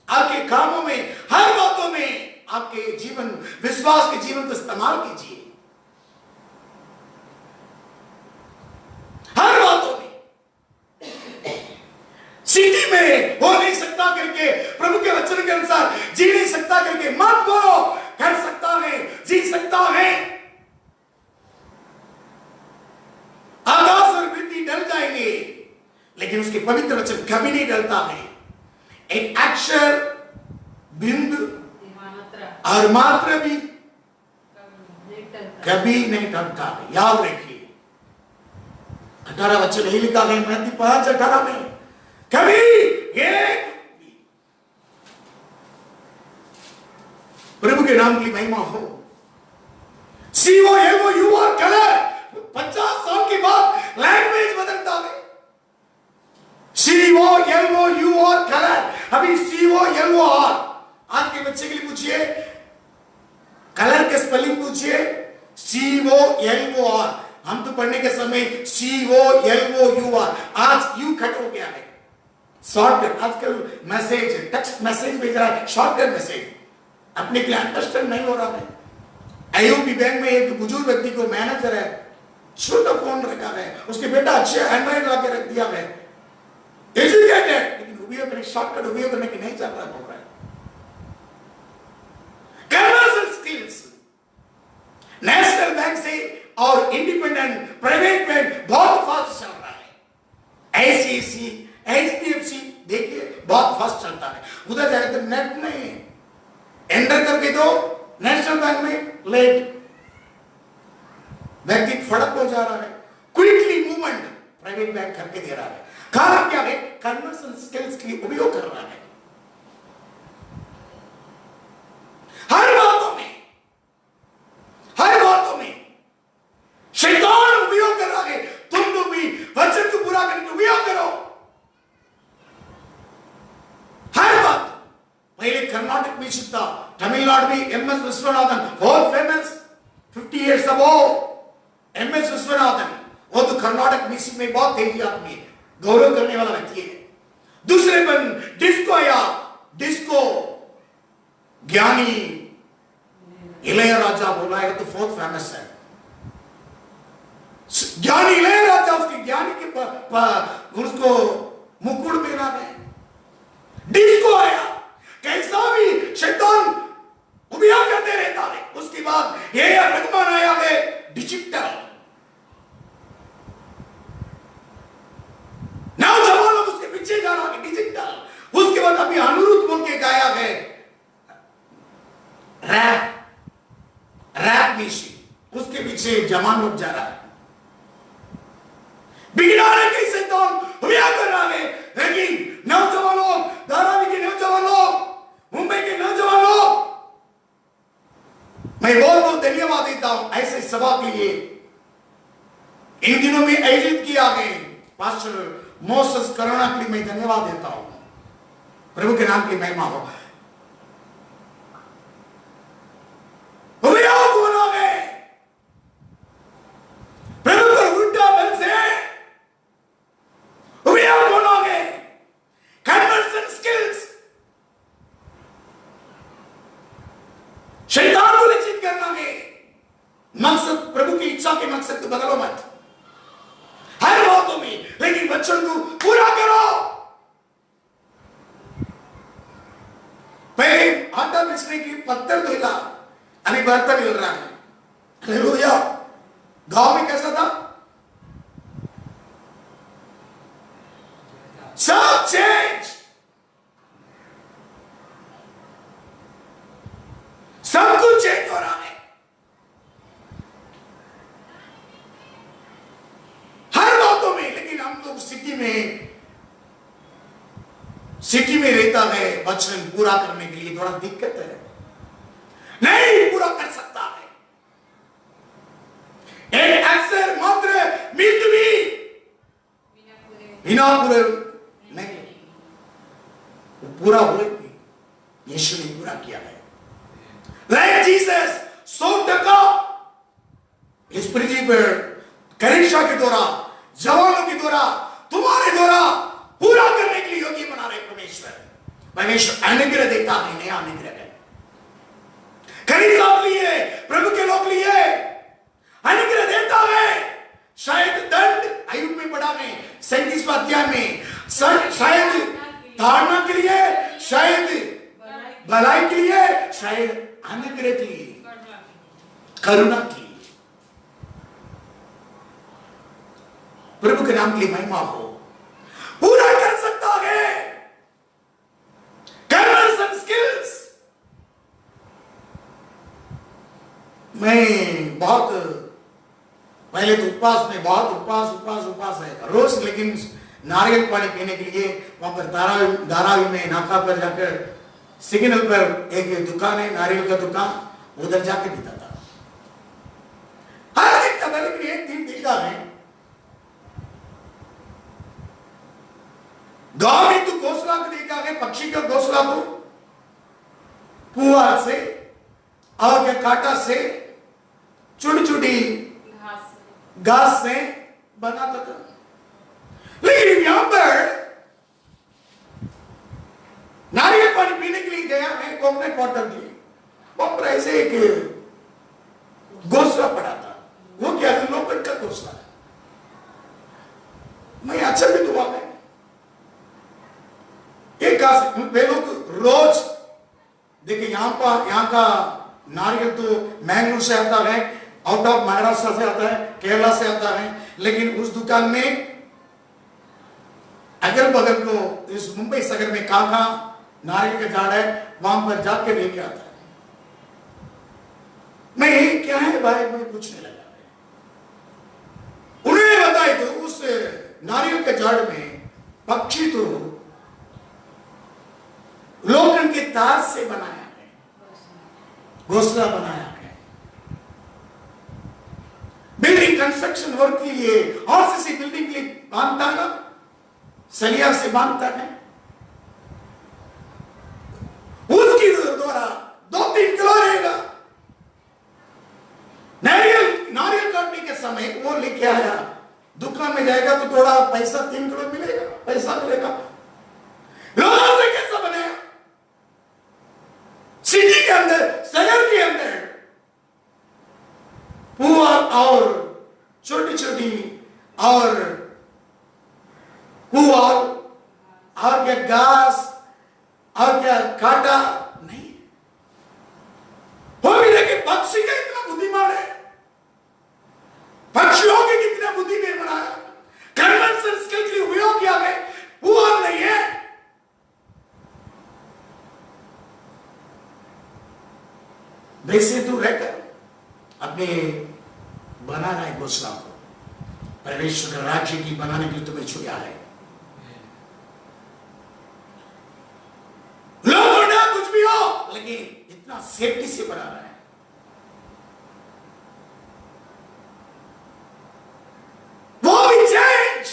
आपके कामों में, हर बातों में आपके जीवन, विश्वास के जीवन को इस्तेमाल कीजिए। हर बातों में। सिटी में हो नहीं सकता करके, प्रभु के वचन के अनुसार जी नहीं सकता करके मत बोलो, कर सकता है, जी सकता है। आकाश और पृथ्वी डल जाएंगे, लेकिन उसके पवित्र वचन कभी नहीं डलता है। एक अक्षर, बिंदु और मात्रा भी कभी नहीं डलता है। याद रखिए, 18 वचन यही लिखा है मत्ती 5:18 में, कभी एक। प्रभु के नाम की महिमा हो। COLOU और कलर 50 साल के बाद लैंग्वेज बदलता है। COLOU और कलर, अभी COLOR। आज के बच्चे के लिए पूछिए, कलर के स्पेलिंग पूछिए, COLOR। हम तो पढ़ने के समय COLOUR, आज यू कट हो गया है। शॉर्टकट, आजकल मैसेज, टेक्स्ट मैसेज भेज रहा है, शॉर्टकट मैसेज अपने के लिए अंडरस्टैंड नहीं हो रहा है। IOB बैंक में एक बुजुर्ग व्यक्ति को मैनेजर है, छोटा फोन रखा है, उसके बेटा अच्छे एंड्रॉइड ला के रख दिया है, एजुकेटेड, लेकिन उपयोग करने, शॉर्टकट उपयोग करने की नहीं चल रहा है। कन्वर्सन स्किल्स नेशनल बैंक से और इंडिपेंडेंट प्राइवेट बैंक बहुत फास्ट चल रहा है। ICICI, HDFC देखिए बहुत फास्ट चलता है। उधर जाए तो नेट में एंटर करके दो, नेशनल बैंक में लेट, व्यक्ति फड़क हो जा रहा है। क्विकली मूवमेंट प्राइवेट बैंक करके दे रहा है। कारण क्या है? कन्वर्सन स्किल्स की उपयोग कर रहा है। हर बातों में, हर बातों में शैतान उपयोग कर रहा है। तुम लोग भी वचन को पूरा करने का उपयोग करो। हर बात। पहले कर्नाटक में सीखता, तमिलनाडु में MS विश्वनाथन बहुत famous, 50 years ago MS Viswanathan, वो तो कर्नाटक म्यूजिक में बहुत तेजी आदमी है, गौरव करने वाला व्यक्ति है। दूसरे पर डिस्को आया, डिस्को ज्ञानी इलैयाराजा बोला है तो बहुत फेमस है। ज्ञानी इलैयाराजा, उसके ज्ञानी के उसको मुकुट पहना है। डिस्को आया, कैसा भी शैतान उपयोग करते रहता है। उसके बाद ये रहमान आया है, डिजिटल। नौजवान लोग उसके पीछे जा रहा है, डिजिटल। उसके बाद अभी अनुरुद्ध बोल के गाया है रैप, रैप म्यूजिक, उसके पीछे जवान लोग जा रहा है। बिगड़ाने के शैतान उपयोग कर रहा है, लेकिन नौजवान लोग, धारावी के नौजवान लोग, मुंबई के नौजवान लोग, मैं बहुत बहुत धन्यवाद देता हूं ऐसे सभा के लिए। इन दिनों में आयोजित किया गए पास्टर मोसेस करुणा के लिए मैं धन्यवाद देता हूं। प्रभु के नाम की महिमा हो। उपयोग होना है प्रभु पर उल्टा बल से उपयोग होना है। कन्वर्सन स्किल्स वचन को पूरा करो। पहले आटा मिसने की पत्थर धोला, अभी बर्तन हिल रहा है। हालेलुया। गांव में कैसा था? सब चेंज, सब कुछ चेंज हो रहा है। हर बातों में। लेकिन हम लोग सिटी में रहता है, वचन पूरा करने के लिए थोड़ा दिक्कत है, नहीं पूरा कर सकता है। एक अक्सर मात्र मिलती बिना पूरे नहीं, वो पूरा हुए भी यीशु ने पूरा किया है। लाइक जीसस 100% इस पृथ्वी पर कलीसिया के द्वारा, जवानों के द्वारा, तुम्हारे द्वारा पूरा करने के लिए योग्य बना रहे परमेश्वर अनुग्रह देता है, नया अनुग्रह है। कलीसिया के लिए, प्रभु के लोग लिए अनुग्रह देता है। शायद दंड आयुब में पढ़ा में 37वां अध्याय में, शायद ताड़ना के लिए, शायद भलाई के लिए, शायद अनुग्रह के लिए, करुणा के लिए। प्रभु के नाम के लिए महिमा हो। पूरा कर सकता है। Conversion skills. मैं बहुत पहले तो उपवास में, बहुत उपवास है रोज, लेकिन नारियल पानी पीने के लिए वहां पर धारावी में नाका पर जाकर सिग्नल पर एक दुकान है, नारियल का दुकान, उधर जाके पीता था। हर दिन था, लेकिन एक दिन देखा है गांव में तो घोंसला को देखा है, पक्षी का घोंसला को पुआल से और के कांटा से छोटी छोटी घास से बनाता था। लेकिन यहां पर नारियल पानी पीने के लिए गया है, कोकोनट वाटर के लिए, वहां पर ऐसे एक घोंसला पड़ा था। वो क्या है? लोखंड का घोंसला है। मैं आश्चर्यित हुआ मैं, एक वे लोग रोज देखिए, यहाँ का नारियल तो मैंगलोर से आता है, आउट ऑफ महाराष्ट्र से आता है, केरला से आता है, लेकिन उस दुकान में अगल बगल को इस मुंबई शहर में कहां नारियल का झाड़ है, वहां पर जाके लेके आता है। मैं क्या है भाई, मैं कुछ नहीं लगा। उन्होंने बताया तो उस नारियल के झाड़ में पक्षी तो लोखंड के तार से बनाया है, घोंसला बनाया है। बिल्डिंग कंस्ट्रक्शन वर्क के लिए, आरसीसी बिल्डिंग के लिए बांधता है ना, सलिया से बांधता है। उसकी द्वारा 2-3 किलो रहेगा। नारियल काटने के समय वो लेके आया, दुकान में जाएगा तो थोड़ा पैसा 3 किलो मिलेगा, पैसा मिलेगा। लोगों से कैसा बनेगा? सिटी के अंदर, शहर के अंदर पुआ और छोटी छोटी और पुआल और क्या घास और क्या काटा नहीं। वो भी देखिए, पक्षी का इतना बुद्धिमान है, पक्षियों के कितना बुद्धिमान बनाया, कन्वेंशन स्किल के लिए उपयोग किया है। पुआल नहीं है, वैसे तो रहकर अपने बनाना है घोंसला को, परमेश्वर का राज्य की बनाने के लिए तुम्हें छुड़ा है। लोग ना कुछ भी हो, लेकिन इतना सेफ्टी से बना रहा है। वो भी चेंज,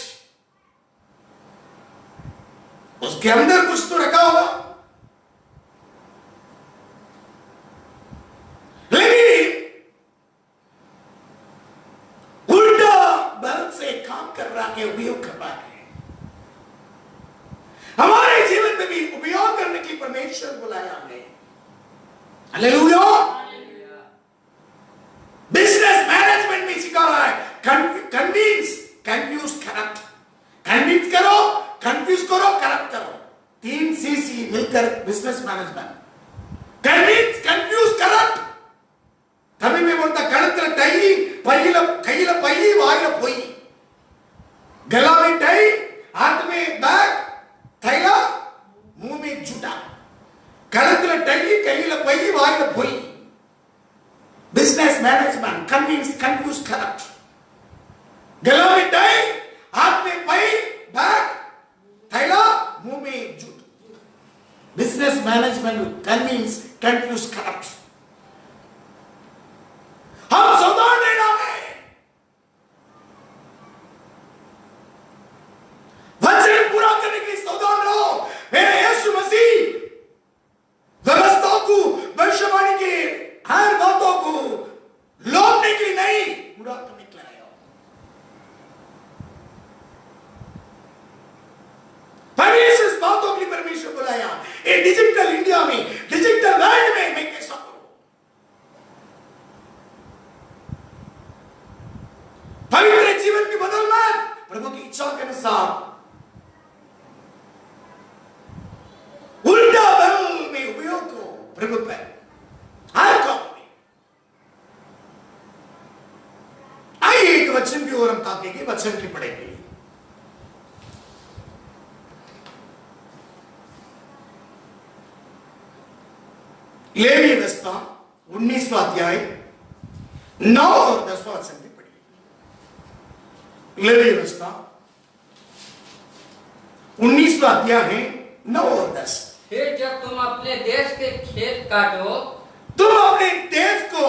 उसके अंदर कुछ तो रखा होगा, लेकिन उल्टा बल से काम कर रहा है, उपयोग कर रहा है। हमारे जीवन में भी उपयोग करने के लिए परमेश्वर बुलाया हमें। हालेलुया। बिजनेस मैनेजमेंट में सिखा रहा है, कन्विंस, कंफ्यूज, करेक्ट, कन्विंस करो, कंफ्यूज करो, करप्ट करो। 3 CC मिलकर business management. Convince, confuse, corrupt. तभी मैं बोलता कणத்துல டை, கையில பை, வாயில பொய்। गला में टाई, हाथ में बैग, थैला, मुंह में जूता। कणத்துல டை, கையில பை, வாயில பொய்। Business management, convince, confuse, corrupt. गला में टाई, हाथ में पै, बैग, थैला, मुंह में जूता। Business management, convince, confuse, corrupt. हम सावधान रहना है। वचन पूरा करने के लिए सावधान रहो। मेरे यीशु मसीह व्यवस्थाओं को, भविष्यवाणी की हर बातों को लौटने के लिए नहीं, पूरा करने के लिए आया हूं। परमेश्वर इस बातों के लिए परमेश्वर बुलाया। ये डिजिटल इंडिया में, डिजिटल वर्ल्ड में मैं कैसा करूं? पवित्र जीवन की बदलना प्रभु की इच्छा के अनुसार उल्टा बल में उपयोग को प्रभु पर हर काम में। आइए एक वचन की ओर हम ताकेंगे, वचन की पढ़ेंगे। लेवी व्यवस्था 19वां अध्याय 9 और 10वां वचन की पढ़िए। लेवी व्यवस्था 19वां अध्याय है 9 और 10। फिर जब तुम अपने देश के खेत काटो, तुम अपने देश को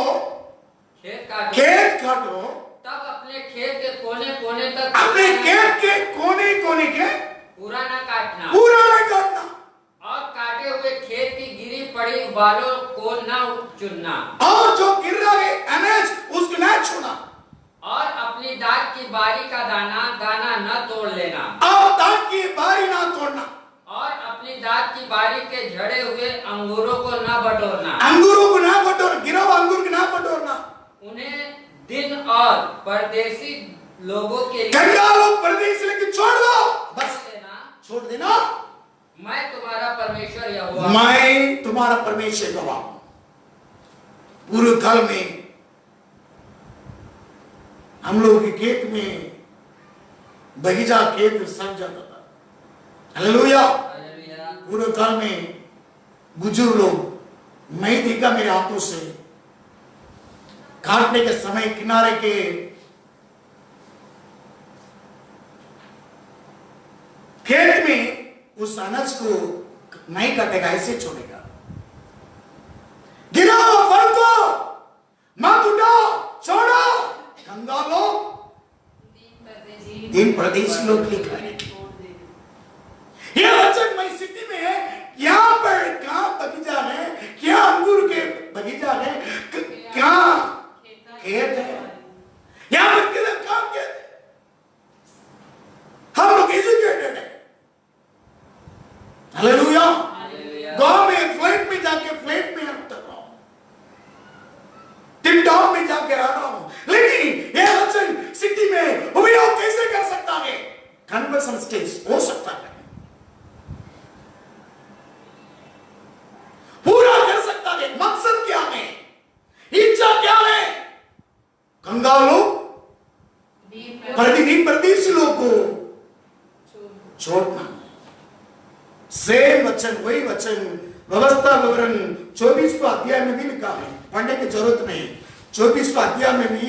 खेत काटो, तब अपने खेत के कोने कोने तक, अपने खेत के कोने कोने के पूरा न काटना, और काटे हुए खेत की गिरी पड़ी बालों को न चुनना, और जो गिर रहे अनाज उसको न छूना, और अपनी दाख की बारी का दाना न तोड़ लेना, और दाख की बारी ना तोड़ना, और अपनी दाख की बारी के झड़े हुए अंगूरों को न बटोरना, अंगूरों को ना बटोरना, गिरा हुआ अंगूर को ना बटोरना। उन्हें दिन और परदेसी लोगों के लिए कंगालों परदेसी लेके छोड़ दो, बस देना। छोड़ देना। मैं तुम्हारा परमेश्वर यहोवा, मैं तुम्हारा परमेश्वर यहोवा। पूर्व काल में हम लोग के खेत में बगीचा खेत सम जाता था। हालेलुया। हालेलुया। पूर्व काल में बुजुर्ग लोग, मैं देखा मेरे हाथों से काटने के समय किनारे के खेत में उस अनाज को नहीं काटेगा, ऐसे छोड़ेगा। गिरा हुआ फल को मत उठाओ, छोड़ो। कंगालो दिन परदेसी लोग लिखा है। ये वचन मैं सिटी में है, यहाँ पर क्या बगीचा है, क्या अंगूर के बगीचा है, क्या खेत है, यहाँ पर किधर काम खेत है। हम लोग एजुकेटेड है। हालेलुया। गांव में फ्लैट में जाके फ्लैट में उतर रहा हूं, टिकटॉक में जाके रह रहा हूं, लेकिन ये वचन सिटी में उपयोग कैसे कर सकता है? कन्वर्सन स्किल्स हो सकता है, पूरा कर सकता है। मकसद क्या है, इच्छा क्या है? कंगालों प्रतिदिन परदेसी लोगों को छोड़ना। सेम वचन, वही वचन व्यवस्था विवरण 24वां अध्याय में भी लिखा है, पढ़ने की जरूरत नहीं। 24वां अध्याय में भी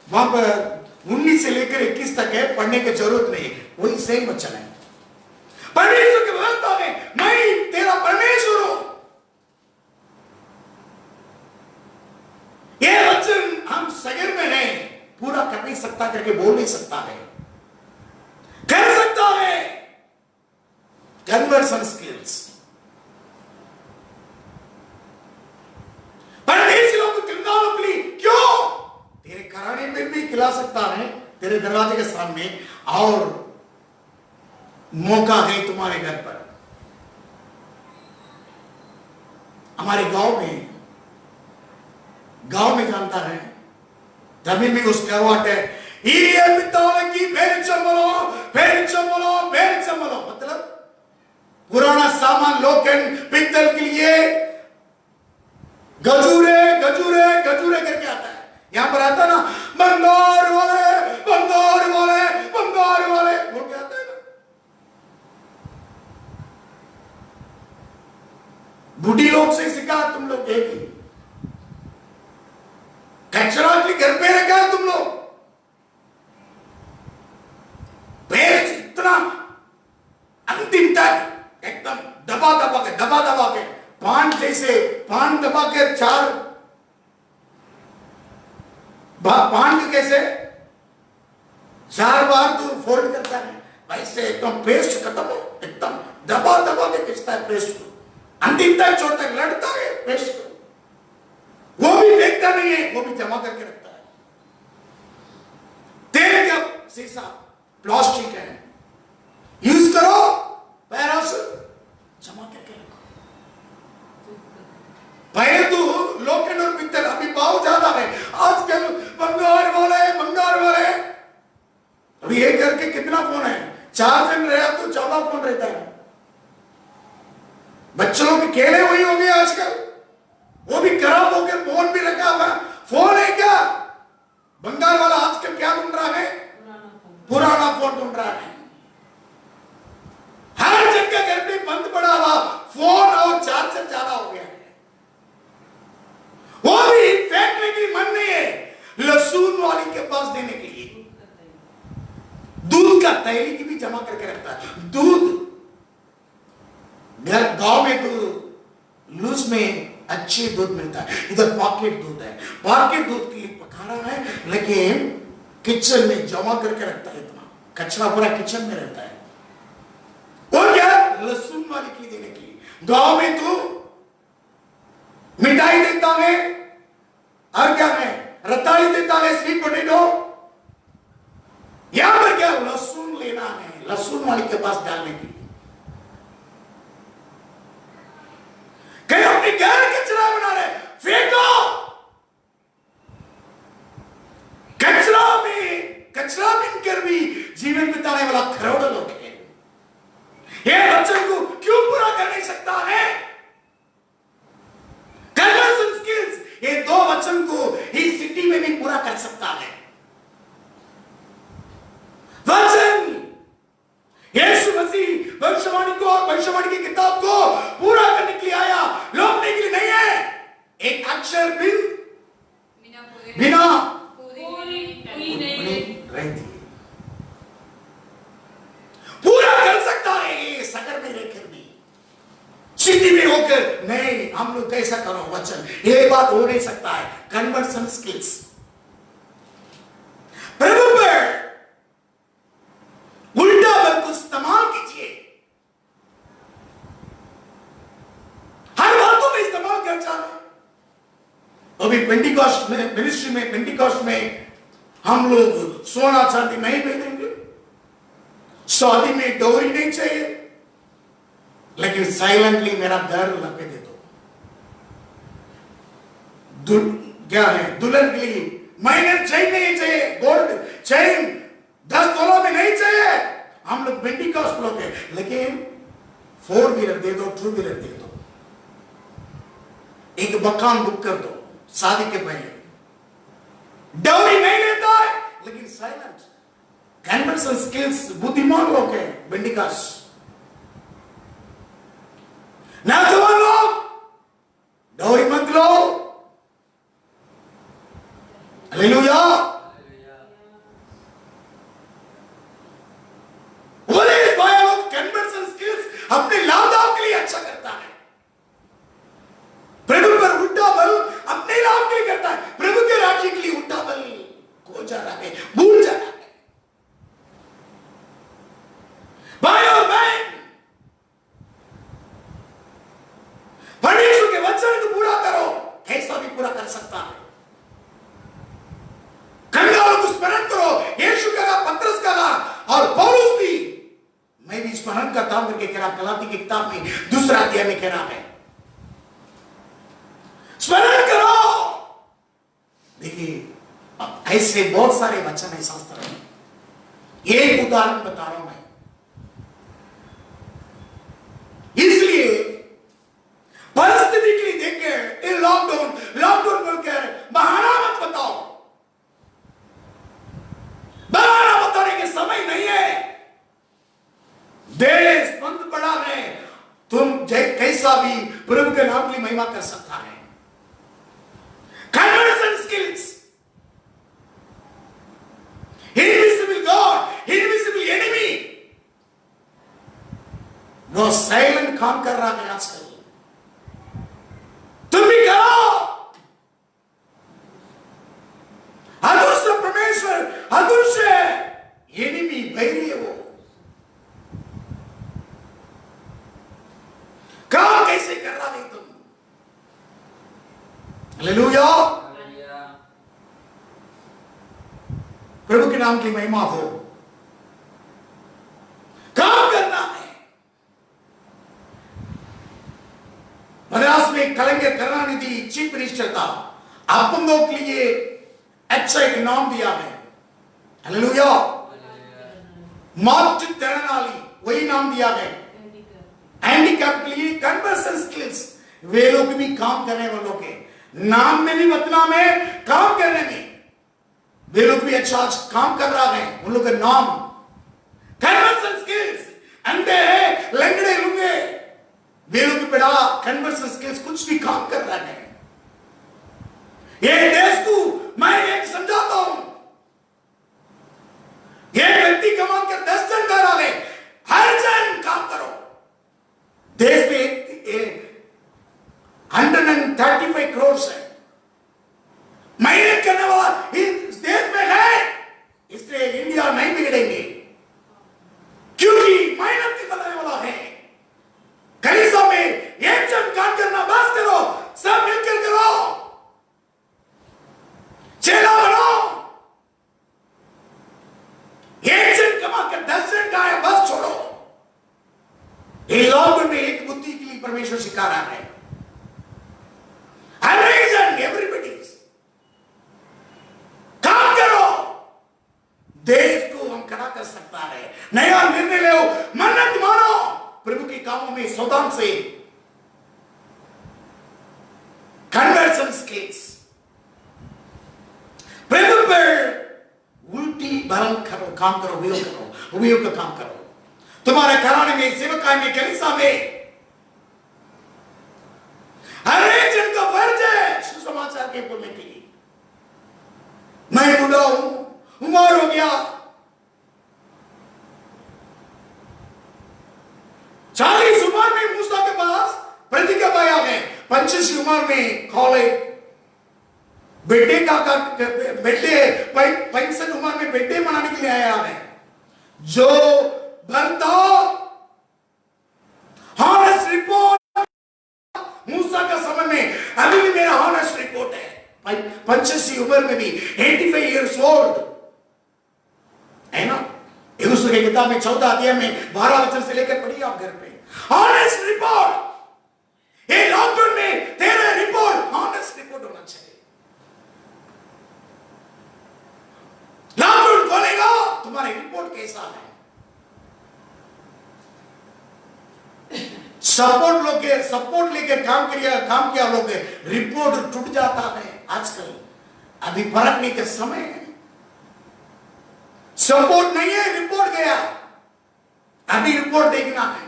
वहां पर 19 से लेकर 21 तक है, पढ़ने की जरूरत नहीं, वही सेम वचन है। परमेश्वर की व्यवस्था में मैं तेरा परमेश्वर हूं। यह वचन हम सगर में नहीं, पूरा कर नहीं सकता, करके बोल नहीं सकता है, कर सकता है। Conversion skills. परदेसी लोग कंगालों के लिए क्यों? तेरे घराने में भी खिला सकता है, तेरे दरवाजे के सामने, और मौका है तुम्हारे घर पर। हमारे गांव में जानता है, तभी भी उसका वाट है, ಈ ಬಿತ್ತವಲಕ್ಕಿ ಬೇರೆ ಚಂಬಲೋ ಬೇರೆ ಚಂಬಲೋ ಬೇರೆ ಚಂಬಲೋ पुराना सामान लोखंड पित्तल के लिए गजूरे गजूरे गजूरे करके आता है। यहां पर आता ना बंगार वाले बंगार वाले बंगार वाले बोल के आता है ना। बूढ़ी लोग से सिखा तुम लोग एक ही कचरा के घर पे रखा तुम लोग। पेस्ट इतना अंतिम तक एकदम दबा दबा के पान जैसे पान दबा के चार पान के कैसे 4 बार तो फोल्ड करता है वैसे एकदम पेस्ट खत्म हो एकदम दबा के खींचता है पेस्ट को अंतिम तक छोड़ता है लड़ता है पेस्ट को। वो भी फेंकता नहीं है वो भी जमा करके रखता है। तेल का शीशा प्लास्टिक है यूज करो पैरों से जमा करके रखो। पहले तो लोखंड और पित्तल अभी भाव ज्यादा है आजकल बंगार वाले अभी एक करके कितना फोन है 4 दिन रहा तो 14 फोन रहता है। बच्चों के खेले वही हो गए आजकल वो भी खराब हो गए फोन भी रखा हुआ फोन है क्या बंगाल वाला आजकल क्या ढूंढ रहा है पुराना फोन ढूंढ रहा है। हर जगह घर में बंद पड़ा हुआ फोन और चार्जर ज्यादा हो गया है। वो भी फेंकने के लिए मन नहीं है लहसुन वाली के पास देने के लिए। दूध का तैली की भी जमा करके रखता है। दूध घर गांव में तो लूज में अच्छे दूध मिलता है इधर पॉकेट दूध है पॉकेट दूध के लिए पका रहा है लेकिन किचन में जमा करके रखता है। इतना कचरा पूरा किचन में रहता है। और क्या लहसुन वाली के लिए देने के लिए गांव में तो मिठाई देता है और क्या है रताड़ी देता है स्वीट पोटैटो। यहां पर क्या लहसुन लेना है लहसुन वाली के पास डालने के लिए। कहीं अपने घर कचरा बना रहे फेंको कचरा मिलकर भी जीवन बिताने वाला करोड़ों लोग हैं। ये वचन को क्यों पूरा कर नहीं सकता है कन्वर्जन स्किल्स ये 2 वचन को इस सिटी में भी पूरा कर सकता है। वचन यीशु मसीह भविष्यवाणी की किताब को पूरा करने के लिए आया लौटने के लिए नहीं है। एक अक्षर बिना रहती पूरा कर सकता है। ये सगर में रहकर भी सिटी में होकर नहीं हम लोग कैसा करो वचन ये बात हो नहीं सकता है। कन्वर्सन स्किल्स प्रभु पर उल्टा बल को इस्तेमाल कीजिए। हर बातों में इस्तेमाल कर जाए। अभी पेंटिकॉस्ट में मिनिस्ट्री में पेंटिकॉस्ट में हम लोग सोना चांदी नहीं पहनेंगे शादी में डोरी नहीं चाहिए लेकिन साइलेंटली मेरा घर लपे दे दो। क्या है दुल्हन के लिए माइनर चेन नहीं चाहिए गोल्ड चेन 10 तोला में नहीं चाहिए। हम लोग पेंटिकॉस्ट लोग हैं लेकिन 4 व्हीलर दे दो 2 व्हीलर दे दो एक मकान बुक कर दो शादी के पहले। डोरी नहीं लेता है लेकिन साइलेंट कन्वर्सन स्किल्स बुद्धिमान लोग हैं पेंटिकॉस्ट। नौजवान लोग डोरी मत लो हालेलुया। कन्वर्सन स्किल्स अपने लाभ के लिए अच्छा करता है। प्रभु पर उल्टा बल अपने लाभ के लिए करता है। प्रभु के राज्य के लिए उल्टा बल खो जा रहा है भूल जा रहा है। भाई और बहन परमेश्वर के वचन को पूरा करो ऐसा भी पूरा कर सकता है। कंगाल को स्मरण करो यीशु का पतरस का और पौलुस भी मैं भी स्मरण करता हूं करके कह रहा गलाती की किताब में 2 अध्याय में कह रहा है स्मरण करो। देखिए ऐसे बहुत सारे वचन है शास्त्र में। एक उदाहरण बता रहा हूं मैं कैसा भी प्रभु के नाम की महिमा कर सकता है। Conversion skills, invisible God, invisible enemy, वो साइलेंट काम कर रहा है आजकल। तुम भी करो। अदृश्य परमेश्वर, अदृश्य एनिमी, बैरी है वो। काम कैसे कर रहा है तुम? हालेलुया, प्रभु के नाम की महिमा हो। काम करना है। मद्रास में कलंगे करुणानिधि चीफ मिनिस्टर था, अपनों के लिए अच्छा एक नाम दिया है। हालेलुया, मातृ तरनाली वही नाम दिया है। हैंडीकैप के लिए कन्वर्सन स्किल्स, वे लोग भी काम करने वालों के नाम में भी बदनाम है, काम करने में वे लोग भी अच्छा काम कर रहा है। उन लोग का नाम कन्वर्सन स्किल्स, अंधे हैं, लंगड़े लूंगे, वे लोग भी बड़ा कन्वर्सन स्किल्स कुछ भी काम कर रहा है। ये देश को मैं एक समझाता हूं, ये व्यक्ति कमा कर 10 जन कर रहा है, हर जन काम करो। देश में 135 करोड़ है, मेहनत करने वाला इस देश में है, इसलिए इंडिया नहीं बिगड़ेंगे, क्योंकि मेहनत करने वाला है। कलीसिया में एक जन काम करना बस करो, सब मिलकर करो, चेला बनो। एक जन कमा कर 10 जन का है, बस छोड़ो। ये लॉकडाउन में एक बुद्धि के लिए परमेश्वर सिखा रहा है। हर एक जन, एवरीबॉडी काम करो, देश को हम खड़ा कर सकता है। नया निर्णय लो, मन्नत मानो, प्रभु के कामों में सावधान से। कन्वर्सन स्किल्स, प्रभु पर उल्टी भरल करो, काम करो, उपयोग का काम करो। तुम्हारे घराने में, सेवकाई में, कलीसिया में हर एक जन का फर्ज है सुसमाचार के बोलने के लिए। मैं बूढ़ा हूं, उम्र हो गया, 40 उम्र में मूसा के पास प्रतिज्ञा पाया है, 25 उम्र में कॉलेज, बेटे का बेटे 65 उम्र में बेटे मनाने के लिए आया है। जो बनता हॉनेस्ट रिपोर्ट मूसा का समय में, अभी भी मेरा हॉनेस्ट रिपोर्ट है, 85 उम्र में भी 85 इयर्स ओल्ड है ना। यहोशू की किताब में 14 अध्याय में 12 वचन से लेकर पढ़िए आप घर पे। हॉनेस्ट रिपोर्ट, ये लॉकडाउन में तेरा रिपोर्ट हॉनेस्ट रिपोर्ट होना चाहिए। लॉकडाउन खोलेगा, तुम्हारी रिपोर्ट कैसा है? सपोर्ट लेकर काम किया लोग, रिपोर्ट टूट जाता है आजकल। अभी फर्क नहीं के समय है, सपोर्ट नहीं है, रिपोर्ट गया, अभी रिपोर्ट देखना है।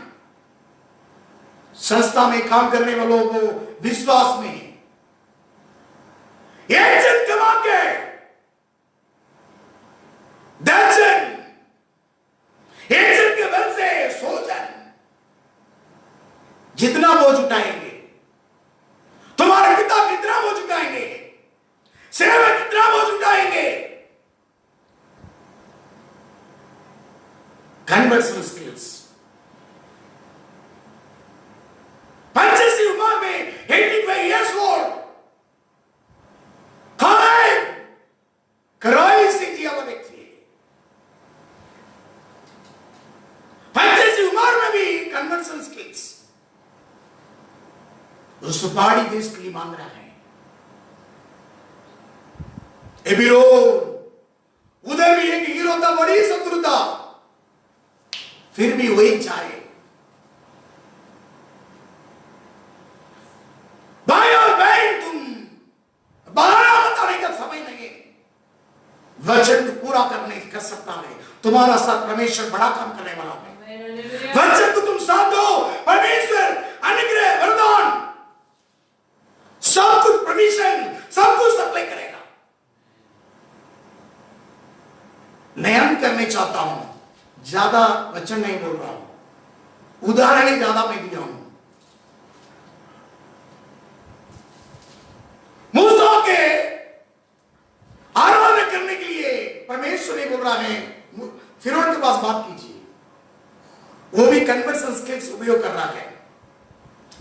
संस्था में काम करने वालों को विश्वास में एक जन कमा के 10 जन, एक जन के बल से 100 जन, जितना बोझ उठाएंगे, तुम्हारे पिता कितना बोझ उठाएंगे, सेवक कितना बोझ उठाएंगे। कन्वर्सन स्किल्स, 85 उम्र में 85 इयर्स ओल्ड, कराई से किया हुआ व्यक्ति, 85 उम्र में भी कन्वर्सन स्किल्स, उस पहाड़ी देश के लिए मांग रहा है। उधर भी एक हीरो था, बड़ी शत्रु था, फिर भी वही चाहे। भाई और बहन, तुम बहाना बताने का समय नहीं है, वचन को पूरा करने कर सकता है। तुम्हारा साथ परमेश्वर बड़ा काम करने वाला है। वचन को तुम साथ दो, परमेश्वर अनुग्रह ज्यादा वचन नहीं बोल रहा हूं, उदाहरण ही ज्यादा मैं दिया हूं। मूसा के आराधना करने के लिए परमेश्वर ने बोल रहा है फिरौन के पास बात कीजिए, वो भी कन्वर्सन स्किल्स उपयोग कर रहा है।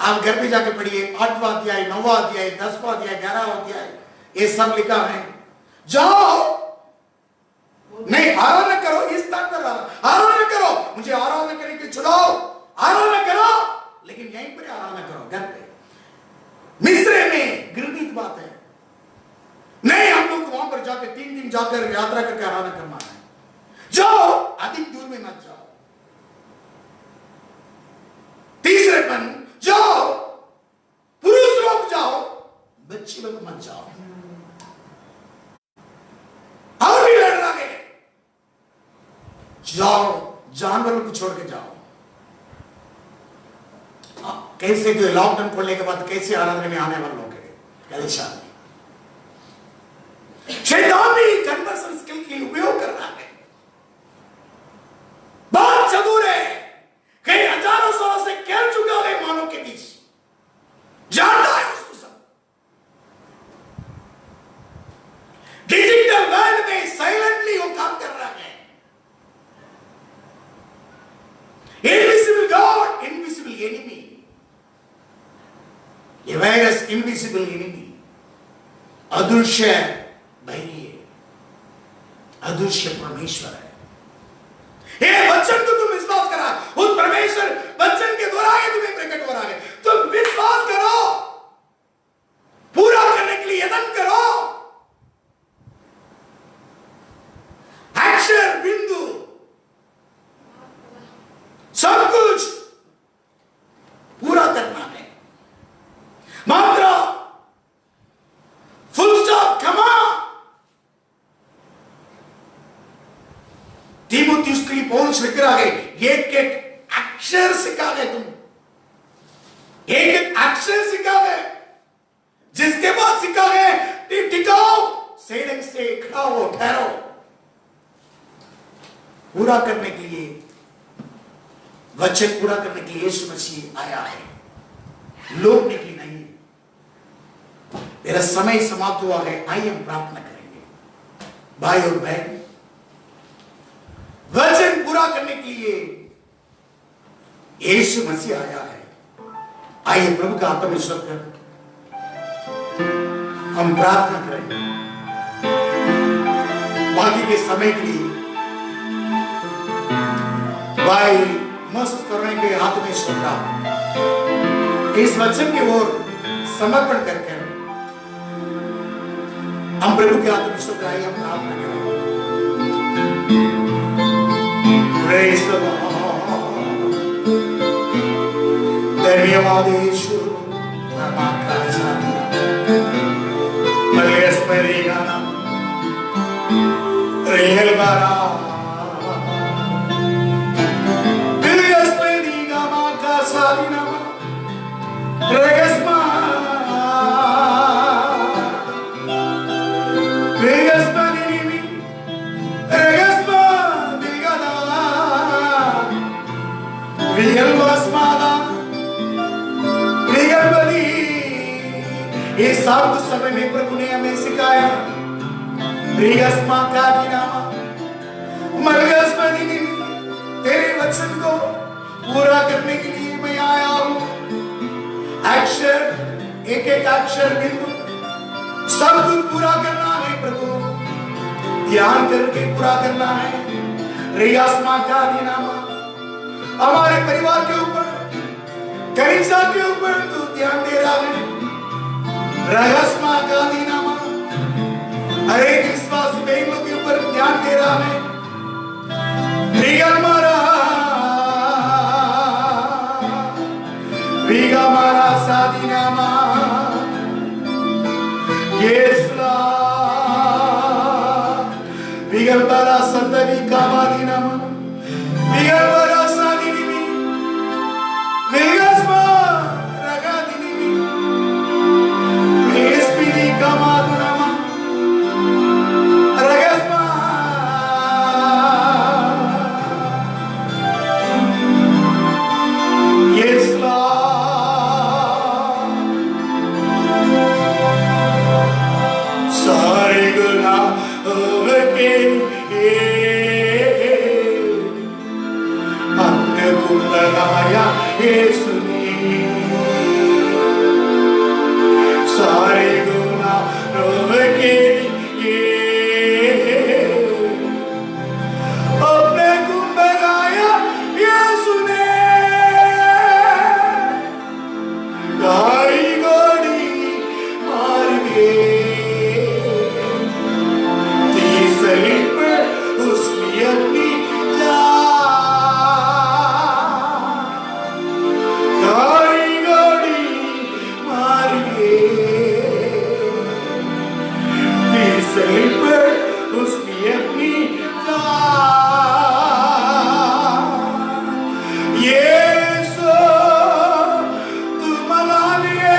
आप घर पे जाके पढ़िए, 8वां अध्याय, 9वां अध्याय, 10वां अध्याय, 11वां अध्याय, ये सब लिखा है। जाओ, नहीं आराधना करो, इस स्थान पर आराधना करो, मुझे आराधना करने के लिए चुनाओ, आराधना करो, लेकिन यहीं पर आराधना करो, घर पे। मिस्र में घृणित बात है, नहीं हम लोग वहां पर जाकर 3 दिन जाकर यात्रा करके आराधना करना है। जाओ, अधिक दूर में मत जाओ। तीसरे पन, जाओ, पुरुष लोग जाओ, बच्चे लोग मत जाओ। और भी लड़ रहा है, जाओ, जानवरों को छोड़ के जाओ। कैसे जो लॉकडाउन खोलने के बाद कैसे आराधना में आने वाले लोग हैं, परेशान। शैतान भी कन्वर्सन स्किल के उपयोग कर रहा है। बहुत चतुर है, कई हजारों सालों से खेल चुका है मानव के बीच, जानता है उसको सब। डिजिटल वर्ल्ड में साइलेंटली वो काम कर रहा है। Invisible God, invisible enemy. ये वायरस इनविजिबल एनिमी, अदृश्य भाई, अदृश्य परमेश्वर है। ये वचन को तुम विश्वास करा, उस परमेश्वर वचन के द्वारा ये तुम्हें प्रकट हो रहा है। तुम विश्वास करो, पूरा करने के लिए यत्न करो। अक्षर बिंदु सब कुछ पूरा करना है। मात्रा, फुल स्टॉप, कमा। तीमुथियुस के लिए पौलुस लिख रहा है, एक एक अक्षर सिखा गए, तुम एक एक अक्षर सिखा गए, जिसके बाद सिखा गए टिकाओ, सेड़क से खड़ा हो, ठहरो। पूरा करने के लिए, वचन पूरा करने के लिए यीशु मसीह आया है, लोग निकली नहीं। मेरा समय समाप्त हुआ है, आइए हम प्रार्थना करेंगे। भाई और बहन, वचन पूरा करने के लिए यीशु मसीह आया है। आइए प्रभु का आत्मविश्वास कर हम प्रार्थना करेंगे। बाकी के समय के लिए भाई मस्त करने के हाथ में सौंपा, इस वचन की ओर समर्पण करके हम प्रभु के आत्मविश्वास कराइए, हम प्रार्थना करेंगे। Praise the Lord. धन्यवाद यीशु, नमः मलेस परिगाना रेल बारा मलेस परिगामा का सालिना रेगस्मा रेगस्मा निमी रेगस्मा दिगाना विगलवास्मादा विगलबली। इस सात समय में प्रभु ने हमें सिखाया, रिगस्मा का नामा मलगस्मा निमी, तेरे वचन को पूरा करने के लिए मैं आया हूं। अक्षर, एक एक अक्षर बिंदु सब कुछ पूरा करना है प्रभु, ध्यान करके पूरा करना है। रिगस्मा का नामा हमारे परिवार के ऊपर, कलीसिया के ऊपर तू ध्यान दे रहा है। रहस्मा का नामा हर एक विश्वास बहनों के ऊपर ध्यान दे रहा है। विगा मारा सादी नामा येसला विगल बारा संतरी कामादी नामा विगल बारा सादी निमी विगस्मा रगादी निमी विगस्पिनी कामादु नामा रगस्मा यीशु ने सारे गुनाहों के लिए अपने को बगाया यीशु ने गाड़ी गोड़ी मार के तीसरी पर उसने अपनी गाड़ी गोड़ी मार के तीसरी पर उसने अपनी यीशु तू मना लिए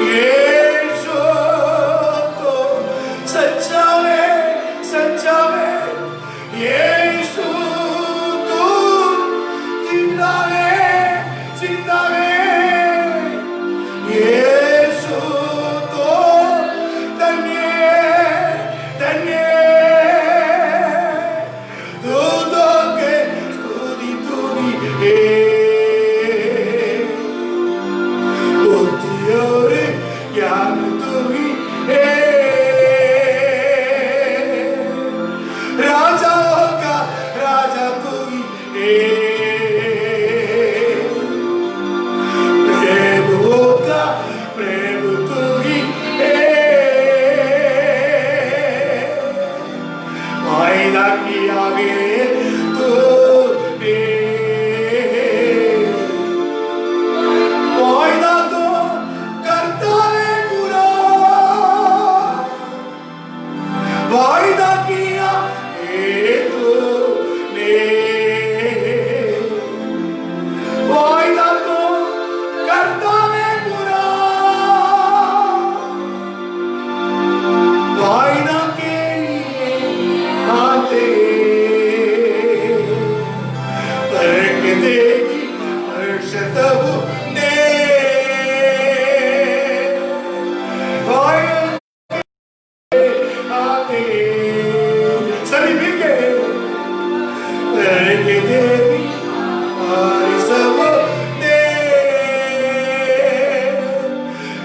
यीशु तो सच्चा है यीशु तू जिंदा है यीशु तो धन्य दूधों के स्तुति तूनी है बुद्धि और ज्ञान तूनी है राजाओं का राजा तूनी है प्रभुओं का प्रभु तूनी है वायदा किया गे तूने वायदा तो करता है पूरा वायदा किया तूने वायदा तो करता है पूरा वायदा के लिए आते तर्क देगी हर्ष तब दे वायदा आते सभी मिल गए तर्क देगी हर्ष सब दे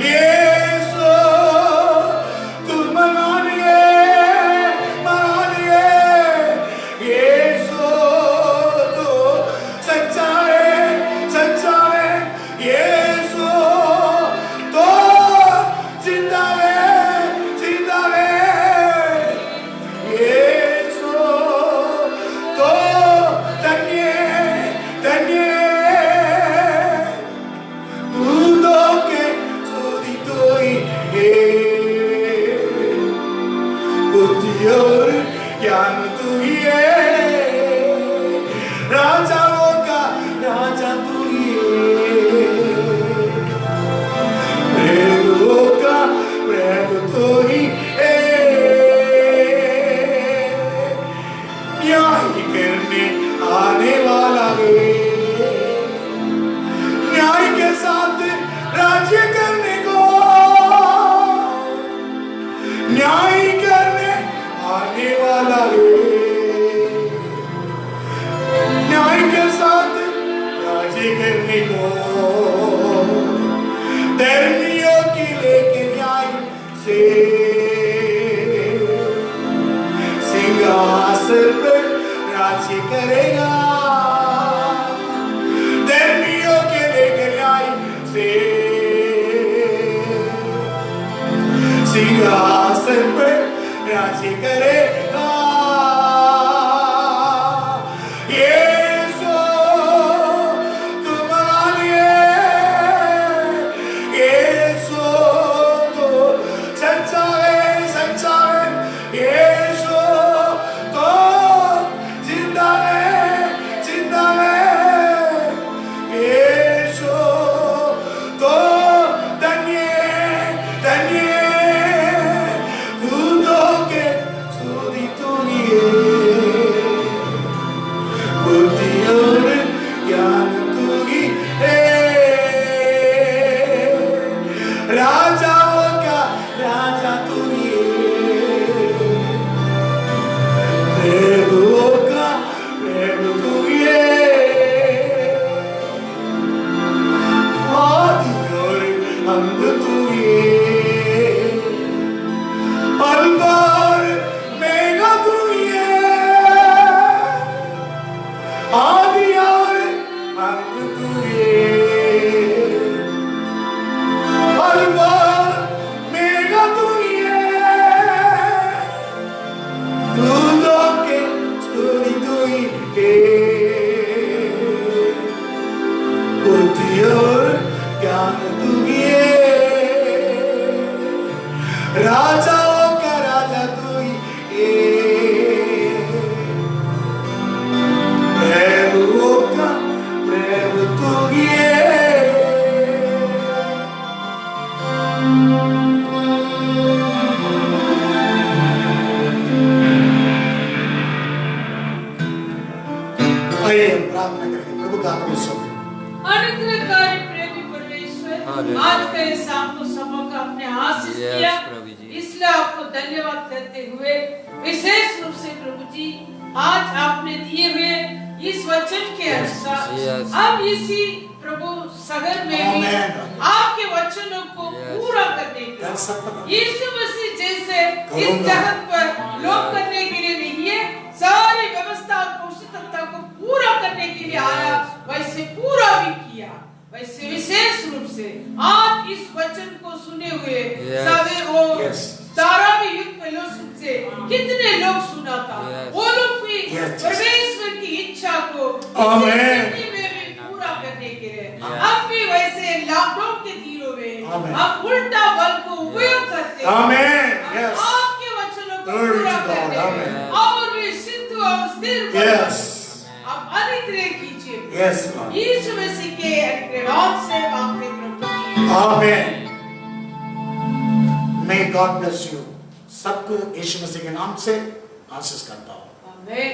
यीशु तू मना लिए यीशु तो सच्चा है यीशु तो जिंदा है यीशु तो धन्य दूधों के स्तुति तोई है बुद्धि और ज्ञान तू ही है राजाओं का राजा तू ही है प्रभुओं का प्रभु तू ही है न्याय करने आने वाला है न्याय के साथ राज्य करने को न्याय करने आने वाला है न्याय के साथ राज्य करने को धर्मियों की लेके न्याय से सिंहासन पर राज्य करेगा धर्मियों के लेके न्याय से सिंहासन पर राज्य करेगा यीशु तू मना लिए यीशु तो सच्चा है यीशु तो जिंदा है प्रार्थना करेंगे। प्रभु का आत्मा सुन। अनुग्रहकारी प्रेमी परमेश्वर, आज का ये शाम को सभा का आपने आशीष दिया, इसलिए आपको धन्यवाद करते हुए विशेष रूप से प्रभु जी आज आपने दिए हुए इस वचन के अनुसार हम इसी प्रभु सगर में भी आपके वचनों को पूरा करने के लिए यीशु मसीह जैसे इस जगत पर लोग करने के लिए नहीं है, सारी व्यवस्था और पवित्रता को पूरा करने के लिए आया, वैसे पूरा भी किया। वैसे विशेष रूप से आज इस वचन को सुने हुए सभी वो तारावी युग फेलोशिप से कितने लोग सुना था, वो लोग भी परमेश्वर की इच्छा को में भी पूरा करने के लिए हम भी वैसे लॉकडाउन के दिनों में हम उल्टा बल को उपयोग करते हैं, आपके वचनों को पूरा करने में और भी सिद्ध और स्थिर आप अनुग्रह कीजिए। यीशु मसीह के अनुग्रह से मांगते प्रभु जी, आमीन। May God bless you। सबको यीशु मसीह के नाम से आशीष करता हूँ। आमीन।